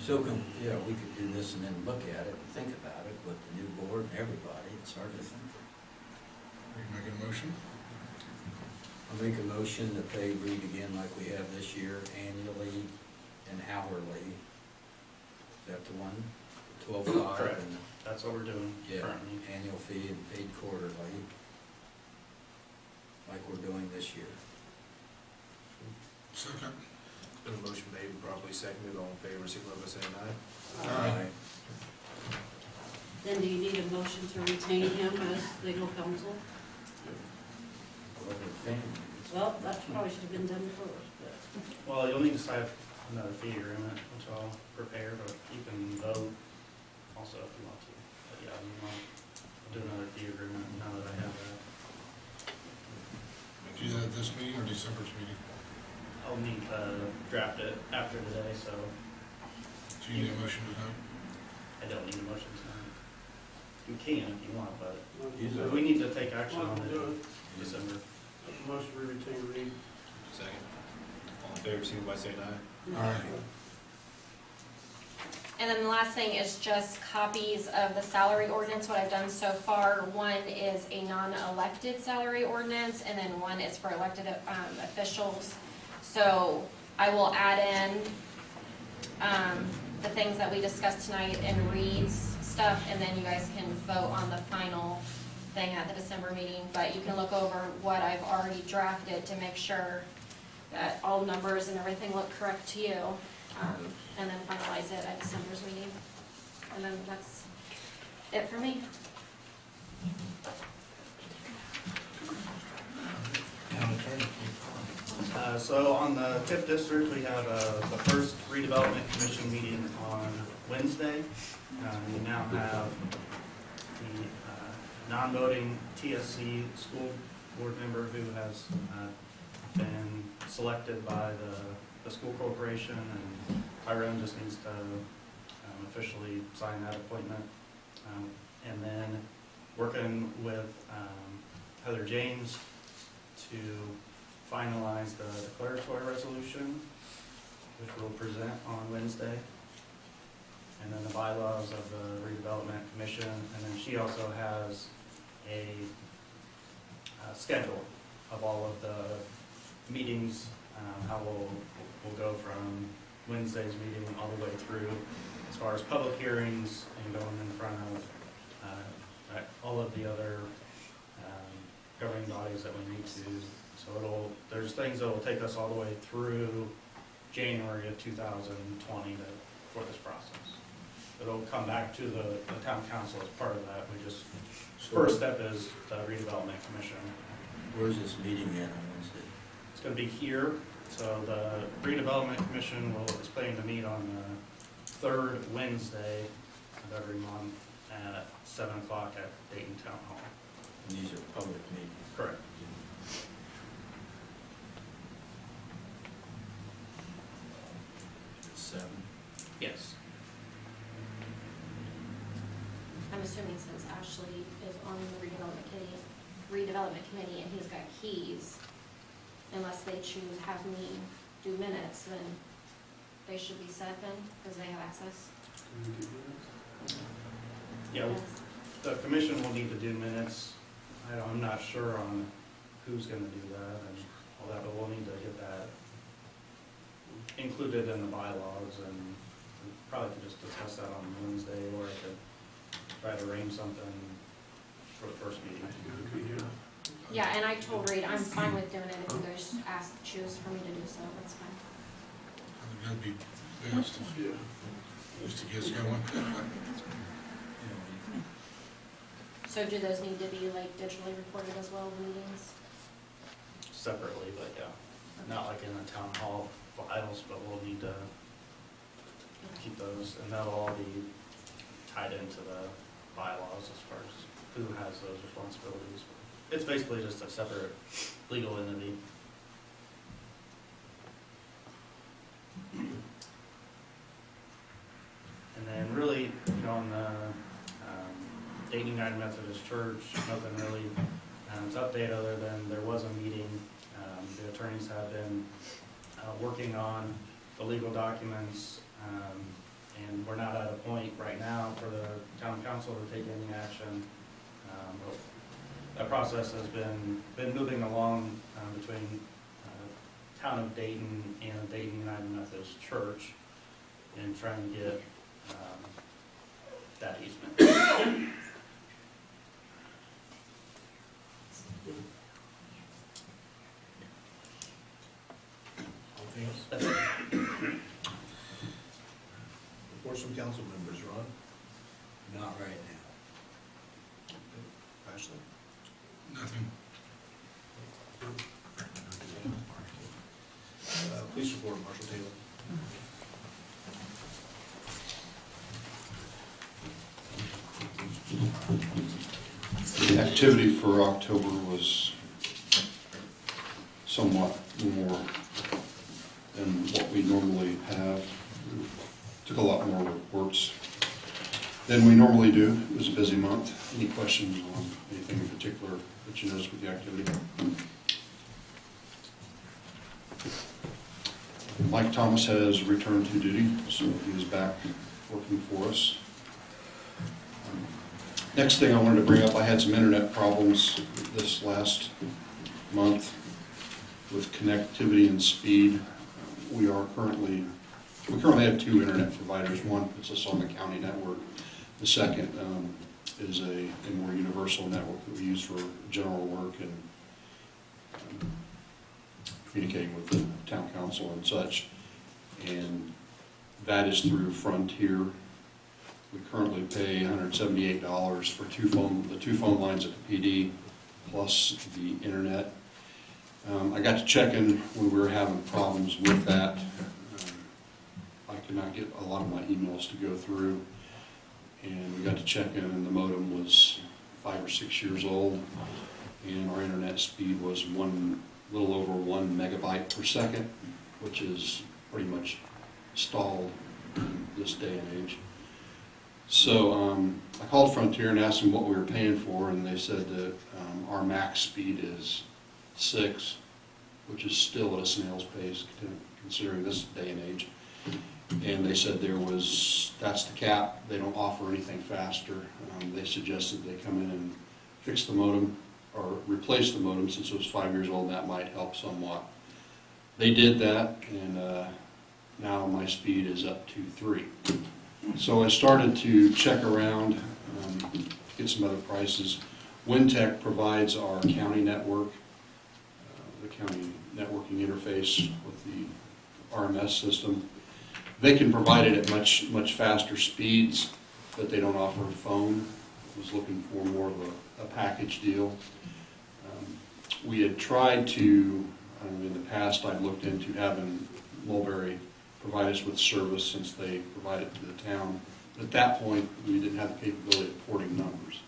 So, yeah, we could do this and then look at it and think about it with the new board and everybody, it's hard to think. Are you making a motion? I'll make a motion that they read again like we have this year, annually and hourly. Is that the one? 12.5? Correct. and That's what we're doing Yeah, currently. annual fee and paid quarterly, like we're doing this year. Second. Been a motion made and properly seconded, all in favor, signify by saying aye. Aye. Then do you need a motion to retain him as legal counsel? Whatever the family is. Well, that probably should have been done first, but. Well, you'll need to sign another fee agreement, which I'll prepare, but you can vote also if you want to. But yeah, I'll do another fee agreement now that I have that. Do that at this meeting or December's meeting? I'll need to draft it after today, so Do you need a motion tonight? I don't need a motion tonight. You can if you want, but Either we need to take action on Do it it. in December. Motion to retain Reed. Second. All in favor, signify by saying aye. Aye. And then the last thing is just copies of the salary ordinance, what I've done so far. One is a non-elected salary ordinance, and then one is for elected officials. So I will add in the things that we discussed tonight and Reed's stuff, and then you guys can vote on the final thing at the December meeting. But you can look over what I've already drafted to make sure that all numbers and everything look correct to you. And then finalize it at December's meeting. And then that's it for me. So on the TIF district, we have the first redevelopment commission meeting on Wednesday. We now have the non-voting TSC school board member who has been selected by the school corporation, and Tyrone just needs to officially sign that appointment. And then working with Heather James to finalize the declaratory resolution, which we'll present on Wednesday. And then the bylaws of the redevelopment commission, and then she also has a schedule of all of the meetings, how we'll go from Wednesday's meeting all the way through as far as public hearings and going in front of all of the other governing bodies that we need to. So there's things that will take us all the way through January of 2020 for this process. It'll come back to the town council as part of that. We just, first step is the redevelopment commission. Where's this meeting at on Wednesday? It's gonna be here, so the redevelopment commission is planning to meet on the third Wednesday of every month at 7 o'clock at Dayton Town Hall. And these are public meetings. Correct. At 7. Yes. I'm assuming since Ashley is on the redevelopment redevelopment committee and he's got keys, unless they choose to have me do minutes, then they should be set in, because they have access. Yeah, the commission will need to do minutes. I'm not sure on who's gonna do that and all that, but we'll need to get that included in the bylaws, and we probably could just discuss that on Wednesday, or I could try to arrange something for the first meeting. Yeah, and I told Reed, I'm fine with doing it if you guys choose for me to do so, that's fine. I think that'd be best, just to get us going. So do those need to be like digitally recorded as well, the meetings? Separately, but yeah, not like in the town hall files, but we'll need to keep those, and that'll all be tied into the bylaws as far as who has those responsibilities. It's basically just a separate legal entity. And then really, you know, on the Dayton United Methodist Church, nothing really to update other than there was a meeting. The attorneys have been working on the legal documents, and we're not at a point right now for the town council to take any action. But that process has been moving along between town of Dayton and the Dayton United Methodist Church, and trying to get that easement. Anything else? That's it. Reports from council members, Ron? Not right now. Ashley? Nothing. Police report, Marshall Taylor. The activity for October was somewhat more than what we normally have. We took a lot more reports than we normally do. It was a busy month. Any questions on anything in particular that you noticed with the activity? Mike Thomas has returned to duty, so he is back working for us. Next thing I wanted to bring up, I had some internet problems this last month with connectivity and speed. We currently have two internet providers. One puts us on the county network. The second is a more universal network that we use for general work and communicating with the town council and such. And that is through Frontier. We currently pay $178 for the two phone lines at the PD, plus the internet. I got to checking when we were having problems with that. I could not get a lot of my emails to go through, and we got to checking, and the modem was 5 or 6 years old, and our internet speed was a little over 1 megabyte per second, which is pretty much stalled in this day and age. So I called Frontier and asked them what we were paying for, and they said that our max speed is 6, which is still at a snail's pace considering this day and age. And they said that's the cap. They don't offer anything faster. They suggested they come in and fix the modem or replace the modem since it was 5 years old. That might help somewhat. They did that, and now my speed is up to 3. So I started to check around to get some other prices. Wintech provides our county network, the county networking interface with the RMS system. They can provide it at much faster speeds, but they don't offer a phone. I was looking for more of a package deal. We had tried to, in the past I'd looked into having Mulberry provide us with service since they provide it to the town. But at that point, we didn't have the capability of porting numbers.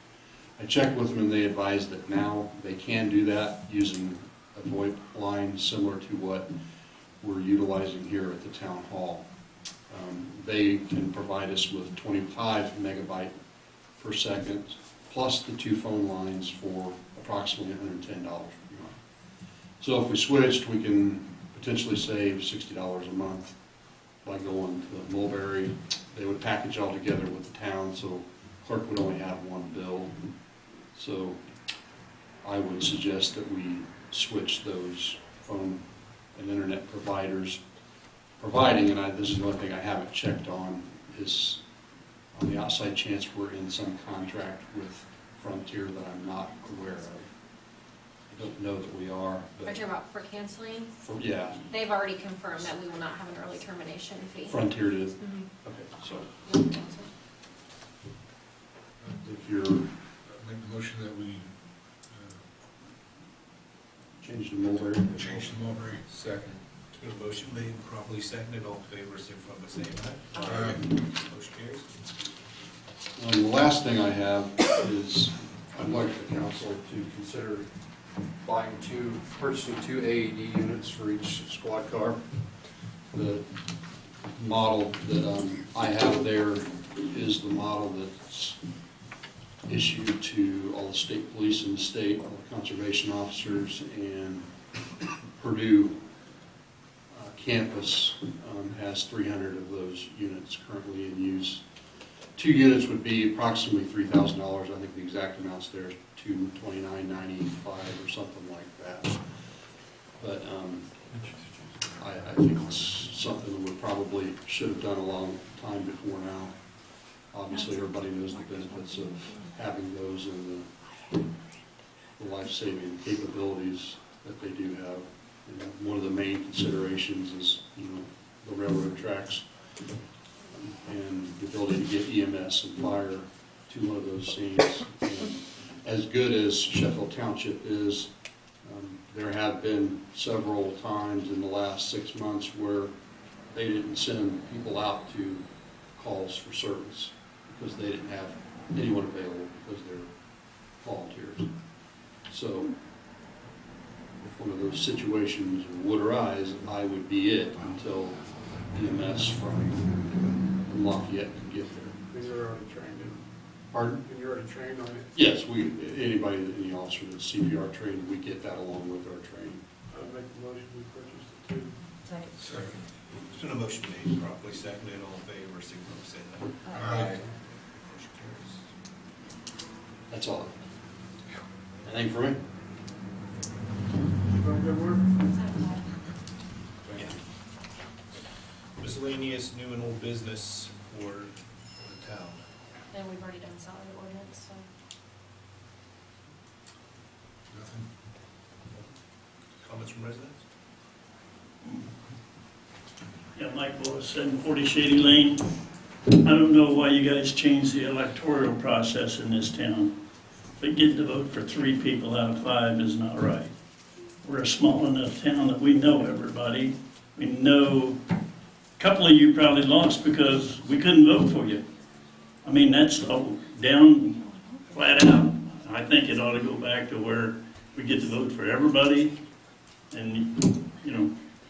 I checked with them and they advised that now they can do that using a VoIP line similar to what we're utilizing here at the town hall. They can provide us with 25 megabyte per second plus the 2 phone lines for approximately $110 per month. So if we switched, we can potentially save $60 a month by going to Mulberry. They would package all together with the town, so clerk would only have one bill. So I would suggest that we switch those phone and internet providers providing, and this is the only thing I haven't checked on, is on the outside chance we're in some contract with Frontier that I'm not aware of. I don't know that we are, Are you but talking about for canceling? yeah, They've already confirmed that we will not have an early termination fee. Frontier did. Mhm. Okay, so No cancel. if you're Make the motion that we changed to Mulberry. change the Mulberry. Second. It's been a motion made and properly seconded, all in favor, signify by saying aye. Aye. Motion carries. The last thing I have is, I'd like the council to consider purchasing two AED units for each squad car. The model that I have there is the model that's issued to all the state police in the state, all the conservation officers, and Purdue campus has 300 of those units currently in use. 2 units would be approximately $3,000. I think the exact amounts there is $229.95 or something like that. But I think it's something that we probably should have done a long time before now. Obviously, everybody knows the benefits of having those and the life-saving capabilities that they do have. And one of the main considerations is, the railroad tracks and the ability to get EMS and fire to one of those scenes. And as good as Sheffield Township is, there have been several times in the last 6 months where they didn't send people out to calls for service because they didn't have anyone available because they're volunteers. So if one of those situations would arise, I would be it until EMS from Lafayette can get there. And you're already trained in, Pardon? and you're already trained on it. Yes, any officer that's CPR trained, we get that along with our training. I'd make the motion we purchase the two. Second. Second. There's been a motion made and properly seconded, all in favor, signify by saying aye. Aye. Motion carries. That's all. Anything for me? Keep up good work. Yeah. Miscellaneous new and old business for the town. And we've already done salary ordinance, so. Nothing. Comments from residents? Yeah, Mike Boas, 740 Shady Lane. I don't know why you guys changed the electoral process in this town, but getting to vote for 3 people out of 5 is not right. We're a small enough town that we know everybody. We know, a couple of you probably lost because we couldn't vote for you. I mean, that's all down, flat out. I think it ought to go back to where we get to vote for everybody, and,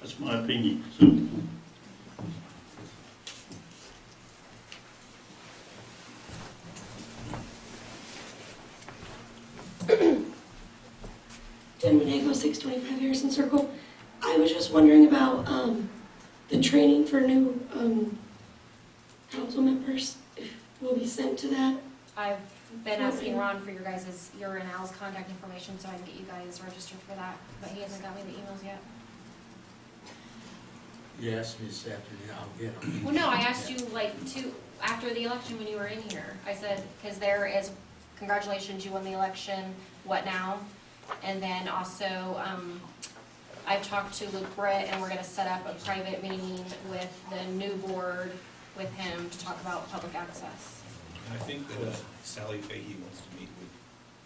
that's my opinion, so. Jen Monago, 625 Harrison Circle. I was just wondering about the training for new council members. If we'll be sent to that. I've been asking Ron for your and Al's contact information so I can get you guys registered for that, but he hasn't got me the emails yet. You asked me this afternoon, I'll get them. Well, no, I asked you after the election when you were in here. I said, because there is, congratulations, you won the election, what now? And then also, I've talked to Luke Britt and we're gonna set up a private meeting with the new board with him to talk about public access. And I think that Sally Fahey wants to meet with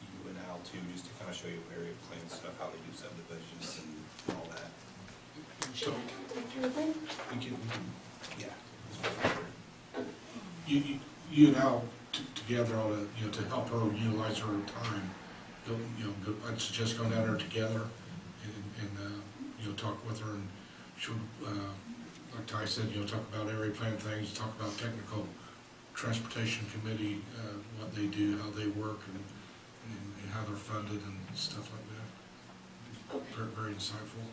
you and Al too, just to kind of show you area plan stuff, how they do subdivisions and all that. Should I contact her then? We can, yeah. You and Al together ought to, to help her utilize her time. I'd suggest going down there together and talk with her, and she'll, like Ty said, talk about area plan things, talk about technical transportation committee, what they do, how they work, and and how they're funded and stuff like that. Okay. Very, very insightful.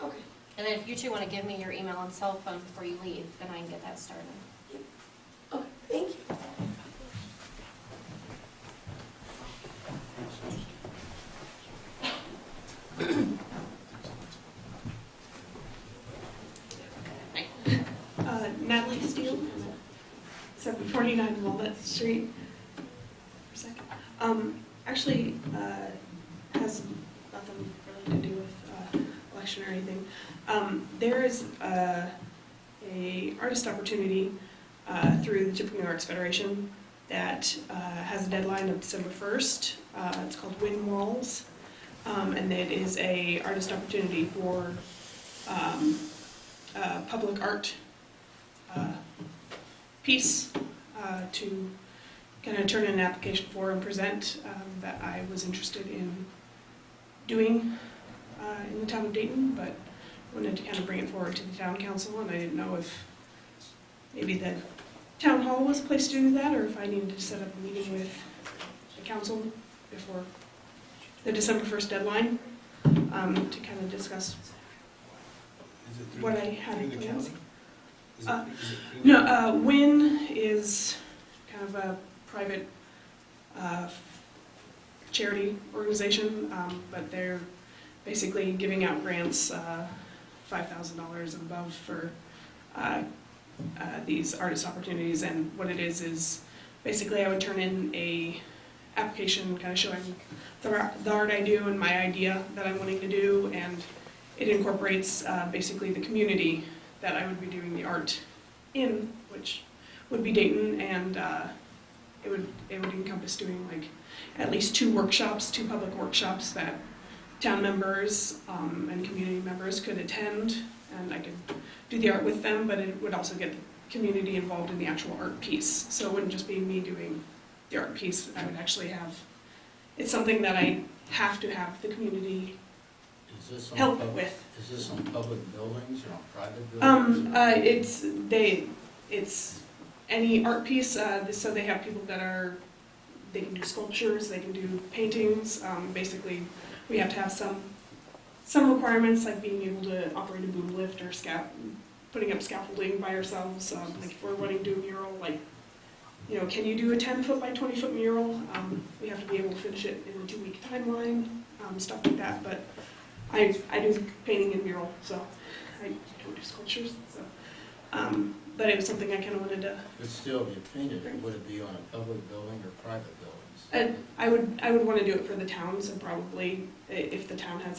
Okay. And then if you two wanna give me your email and cell phone before you leave, then I can get that started. Okay, thank you. Natalie Steele, 749 Walnut Street. For a second. Actually, has nothing really to do with election or anything. There is a artist opportunity through the Tippecanoe Arts Federation that has a deadline of December 1st. It's called Win Walls, and it is a artist opportunity for public art piece to kind of turn in an application for and present that I was interested in doing in the town of Dayton, but wanted to kind of bring it forward to the town council, and I didn't know if maybe the town hall was a place to do that, or if I needed to set up a meeting with the council before the December 1st deadline to kind of discuss Is it through what the- I had through in the plans. county? Is it through the- No, WIN is kind of a private charity organization, but they're basically giving out grants, $5,000 and above for these artist opportunities. And what it is basically I would turn in a application kind of showing the art I do and my idea that I'm wanting to do, and it incorporates basically the community that I would be doing the art in, which would be Dayton, and it would encompass doing like at least two public workshops that town members and community members could attend, and I could do the art with them, but it would also get the community involved in the actual art piece. So it wouldn't just be me doing the art piece, I would actually have, it's something that I have to have the community Is this on help public, with. is this on public buildings or on private buildings? It's any art piece, so they have people they can do sculptures, they can do paintings, basically we have to have some requirements, like being able to operate a boom lift or putting up scaffolding by ourselves, like if we're wanting to do a mural, like, you know, can you do a 10-foot by 20-foot mural? We have to be able to finish it in a 2-week timeline, stuff like that, but I do painting and mural, so I don't do sculptures, so, but it was something I kind of wanted to. But still, if you painted it, would it be on a public building or private buildings? I would want to do it for the town, so probably if the town had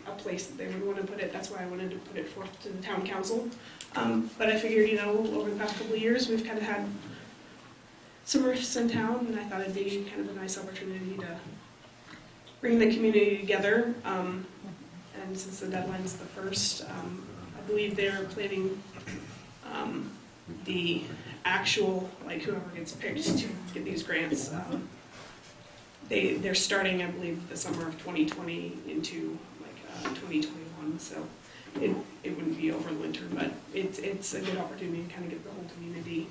a place that they would want to put it, that's why I wanted to put it forth to the town council. But I figured, you know, over the past couple of years, we've kind of had some rifts in town, and I thought it'd be kind of a nice opportunity to bring the community together. And since the deadline's the 1st, I believe they're planning the actual, like whoever gets picked to get these grants, they're starting, I believe, the summer of 2020 into like 2021, so it wouldn't be over the winter, but it's a good opportunity to kind of get the whole community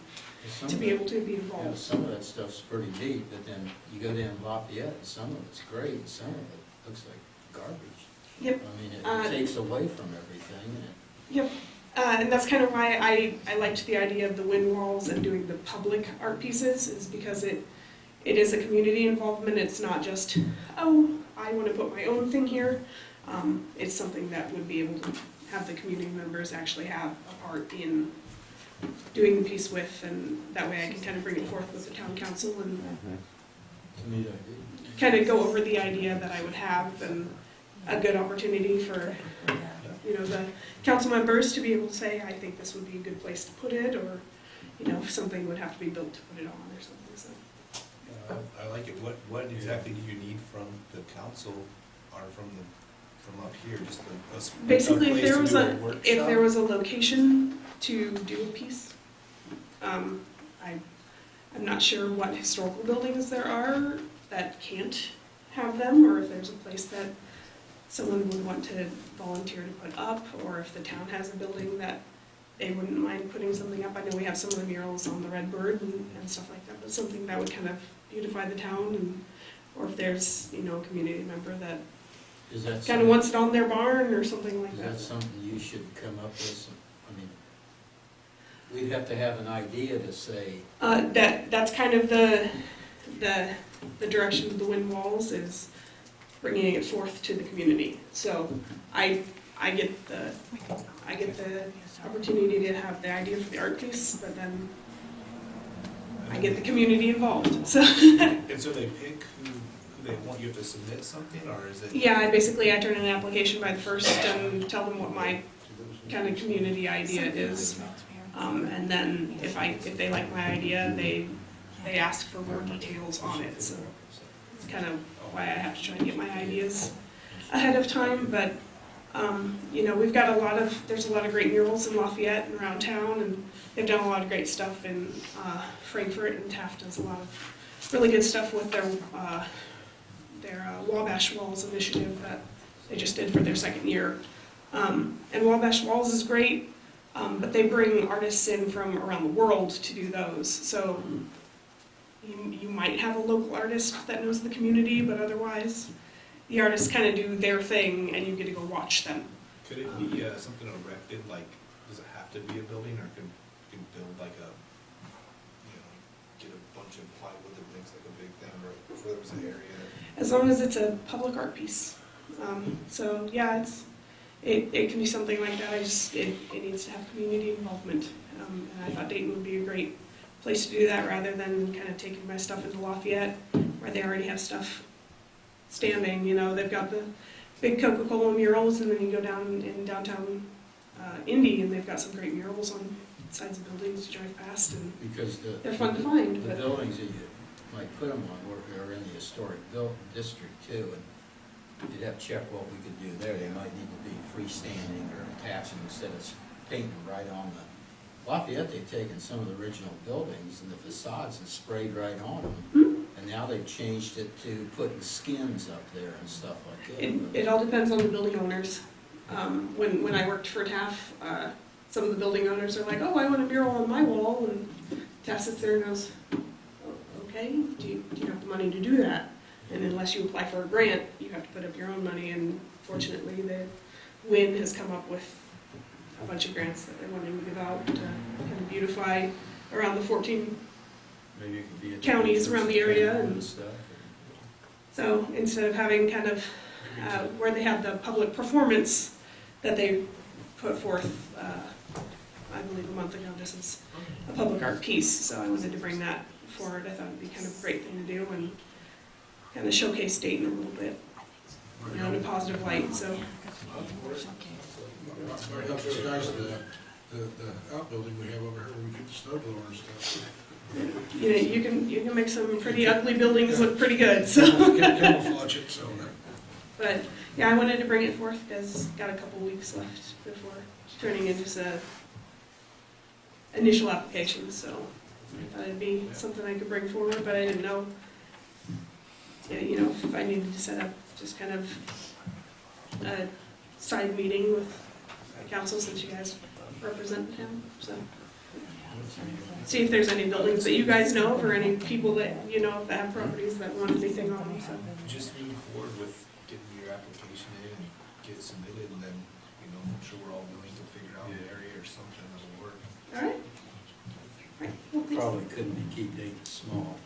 to be able to be Yeah, involved. some of that stuff's pretty neat, but then you go down Lafayette, and some of it's great, and some of it looks like garbage. Yep. I mean, it takes away from everything, and Yep. And that's kind of why I liked the idea of the wind walls and doing the public art pieces, is because it is a community involvement. It's not just, oh, I want to put my own thing here. It's something that would be able to have the community members actually have a part in doing the piece with, and that way I can kind of bring it forth with the town council and it's a neat idea. kind of go over the idea that I would have, and a good opportunity for, you know, the council members to be able to say, I think this would be a good place to put it, or, you know, if something would have to be built to put it on or something, so. I like it. What exactly do you need from the council or from up here? Just a Basically, place if there to was do a workshop? location to do a piece, I'm not sure what historical buildings there are that can't have them, or if there's a place that someone would want to volunteer to put up, or if the town has a building that they wouldn't mind putting something up. I know we have some of the murals on the Red Bird and stuff like that, but something that would kind of beautify the town or if there's, you know, a community member that Is that kind of something, wants it on their barn or something like is that. that something you should come up with? I mean, we'd have to have an idea to say, That's kind of the direction of the wind walls, is bringing it forth to the community. So I get the opportunity to have the idea for the art piece, but then I get the community involved. So And so they pick who they want, you have to submit something, or is it? yeah, I turn in an application by the first and tell them what my kind of community idea is. And then if they like my idea, they ask for more details on it. So it's kind of why I have to try and get my ideas ahead of time. But you know, we've got there's a lot of great murals in Lafayette and around town, and they've done a lot of great stuff in Frankfurt, and Taft does a lot of really good stuff with their Wabash Walls initiative that they just did for their second year. And Wabash Walls is great. But they bring artists in from around the world to do those. So you might have a local artist that knows the community, but otherwise the artists kind of do their thing and you get to go watch them. Could it be something erected, like, does it have to be a building, or can you build like a, you know, get a bunch of plywood that makes like a big thing, or if there was an area? As long as it's a public art piece. So yeah, it can be something like that. It needs to have community involvement. And I thought Dayton would be a great place to do that, rather than kind of taking my stuff into Lafayette, where they already have stuff standing. You know, they've got the big Coca-Cola murals, and then you go down in downtown Indy, and they've got some great murals on sides of buildings you drive past, and because they're fun to find. the But buildings that you might put them on are in the historic district too, and you'd have to check what we could do there. They might need to be freestanding or attaching instead of painting right on the. Lafayette, they've taken some of the original buildings and the facades and sprayed right on them. And now they've changed it to putting skins up there and stuff like that. it all depends on the building owners. When I worked for TAF, some of the building owners are like, "Oh, I want a mural on my wall," and TAF sits there and goes, "Oh, okay, do you have the money to do that?" And unless you apply for a grant, you have to put up your own money, and fortunately, the WIN has come up with a bunch of grants that they're wanting to give out to kind of beautify around the 14 Maybe it could be a counties around the area. And stuff. so instead of having kind of where they have the public performance that they put forth, I believe a month ago, this is a public art piece, so I wanted to bring that forward. I thought it'd be kind of a great thing to do and kind of showcase Dayton a little bit, you know, in a positive light. So Very helps disguise the outbuilding we have over here where we get the snow blower and stuff. you know, you can make some pretty ugly buildings look pretty good. So, Camouflage it, so that. but yeah, I wanted to bring it forth because got a couple weeks left before turning into initial applications. So I thought it'd be something I could bring forward, but I didn't know, you know, if I needed to set up just kind of a side meeting with council, since you guys represent the town. So see if there's any buildings that you guys know of, or any people that you know that have properties that want anything on them. So Just move forward with getting your application in and get it submitted, and then, you know, I'm sure we're all willing to figure out an area or something that'll work. all right. All right. Well, thanks. Probably couldn't be keep Dayton small.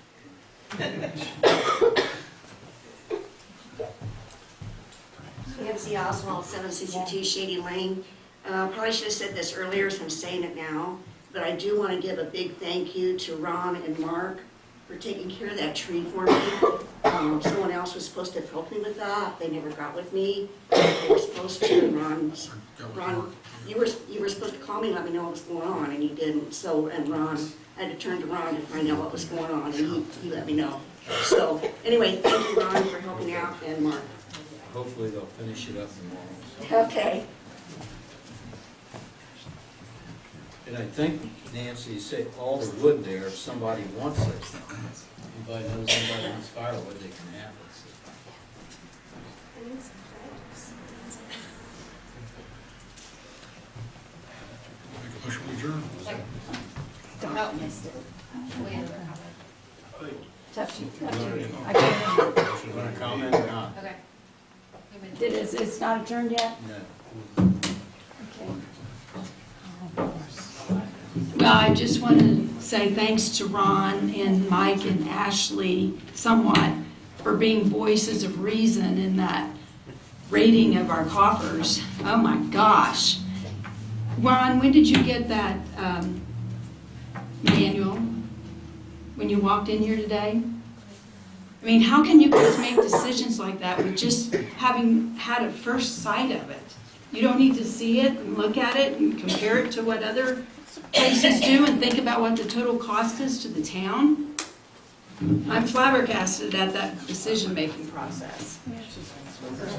Nancy Oswald, 762 Shady Lane. Probably should have said this earlier, so I'm saying it now, but I do want to give a big thank you to Ron and Mark for taking care of that tree for me. Someone else was supposed to have helped me with that. They never got with me. They were supposed to, and Ron, you were supposed to call me and let me know what was going on, and you didn't. So, and Ron, I had to turn to Ron to find out what was going on, and he let me know. So, anyway, thank you, Ron, for helping out, and Mark. Hopefully they'll finish it up tomorrow. Okay. And I think, Nancy, said all the wood there, if somebody wants it, anybody knows anybody wants firewood, they can have it. Make a motion to adjourn. Oh, missed it. It's up to you. I can't remember. You want to comment or not? Okay. It's not adjourned yet? No. Okay. Well, I just want to say thanks to Ron and Mike and Ashley somewhat for being voices of reason in that rating of our coffers. Oh my gosh. Ron, when did you get that manual? When you walked in here today? I mean, how can you guys make decisions like that with just having had a first sight of it? You don't need to see it and look at it and compare it to what other places do and think about what the total cost is to the town? I'm flabbergasted at that decision-making process.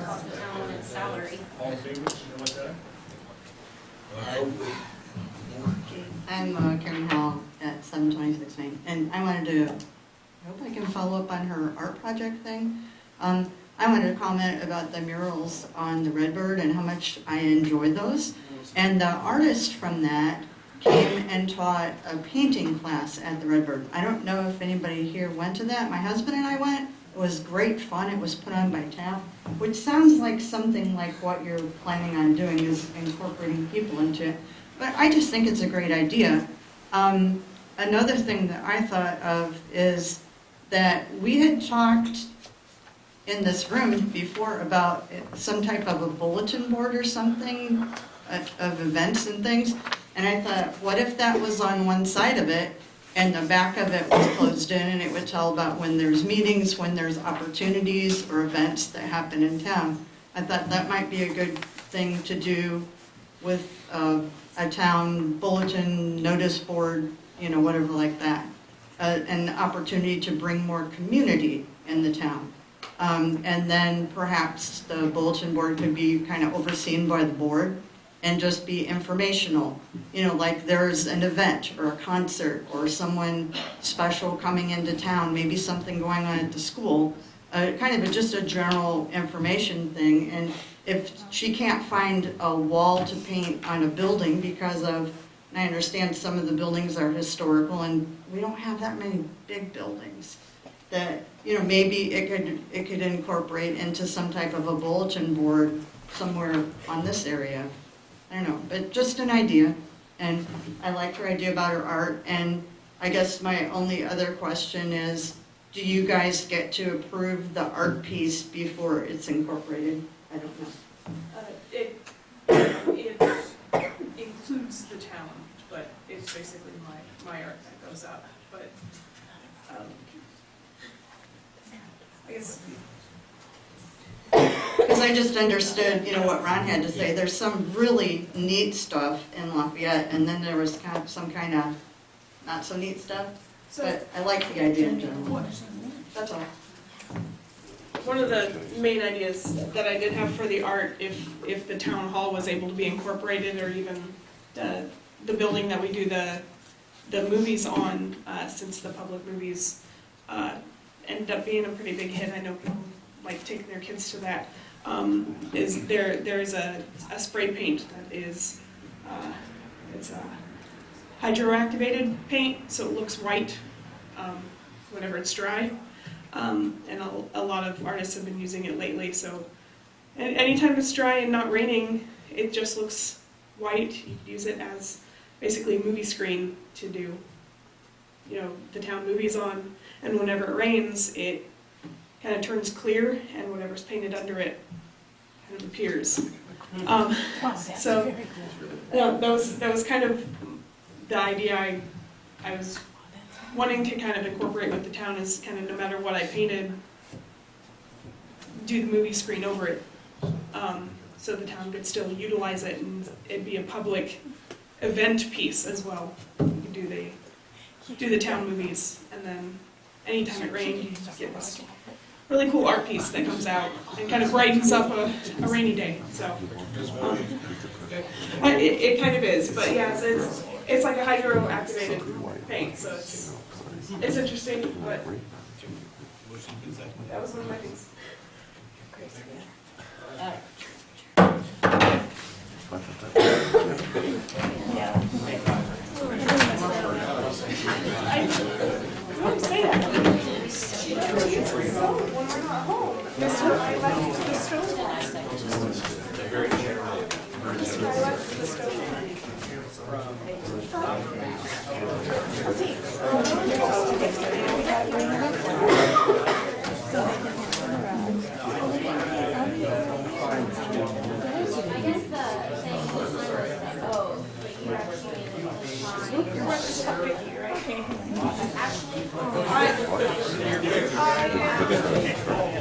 Cost the town on its salary. All in favor, signify with that. I'm Karen Howell at 726 Main, and I wanted to, I hope I can follow up on her art project thing. I wanted to comment about the murals on the Redbird and how much I enjoyed those. And the artist from that came and taught a painting class at the Redbird. I don't know if anybody here went to that. My husband and I went. It was great fun. It was put on by TAF, which sounds like something like what you're planning on doing is incorporating people into it. But I just think it's a great idea. Another thing that I thought of is that we had talked in this room before about some type of a bulletin board or something of events and things. And I thought, what if that was on one side of it and the back of it was closed in and it would tell about when there's meetings, when there's opportunities or events that happen in town. I thought that might be a good thing to do with a town bulletin, notice board, you know, whatever like that. An opportunity to bring more community in the town. And then perhaps the bulletin board could be kind of overseen by the board and just be informational. You know, like there's an event or a concert or someone special coming into town, maybe something going on at the school, kind of just a general information thing. And if she can't find a wall to paint on a building because of, and I understand some of the buildings are historical and we don't have that many big buildings, that, you know, maybe it could incorporate into some type of a bulletin board somewhere on this area. I don't know, but just an idea. And I liked her idea about her art. And I guess my only other question is, do you guys get to approve the art piece before it's incorporated? I don't know. It includes the town, but it's basically my art that goes up. But I guess. Because I just understood, you know, what Ron had to say. There's some really neat stuff in Lafayette, and then there was kind of some kind of not so neat stuff. But I like the idea in general. That's all. One of the main ideas that I did have for the art, if the town hall was able to be incorporated, or even the building that we do the movies on, since the public movies ended up being a pretty big hit. I know people like taking their kids to that. Is there's a spray paint that is it's a hydroactivated paint, so it looks white whenever it's dry. And a lot of artists have been using it lately. So anytime it's dry and not raining, it just looks white. You can use it as basically a movie screen to do, you know, the town movies on. And whenever it rains, it kind of turns clear, and whatever's painted under it kind of appears. So that was kind of the idea I was wanting to kind of incorporate with the town, is kind of no matter what I painted, do the movie screen over it, so the town could still utilize it and it'd be a public event piece as well. You could do the town movies, and then anytime it rained, you just get this really cool art piece that comes out and kind of brightens up a rainy day. So it kind of is, but yeah, it's like a hydro-activated paint, so it's interesting, but that was one of my things. I wouldn't say that. when we're not home, Mr. I left the stove on. Mr. I left the stove I guess the thing was, oh, but you actually You're at the spot 50, right?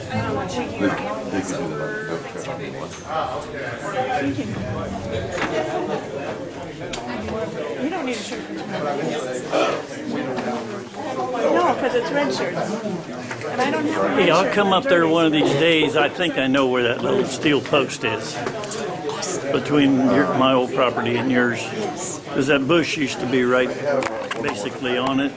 I don't want you here. I am this over Thanksgiving. You don't need a shirt for tomorrow. No, because it's red shirts. And I don't have a red Hey, I'll shirt. come up there one of these days. I think I know where that little steel post is. Between my old property and yours. Because that bush used to be right basically on it.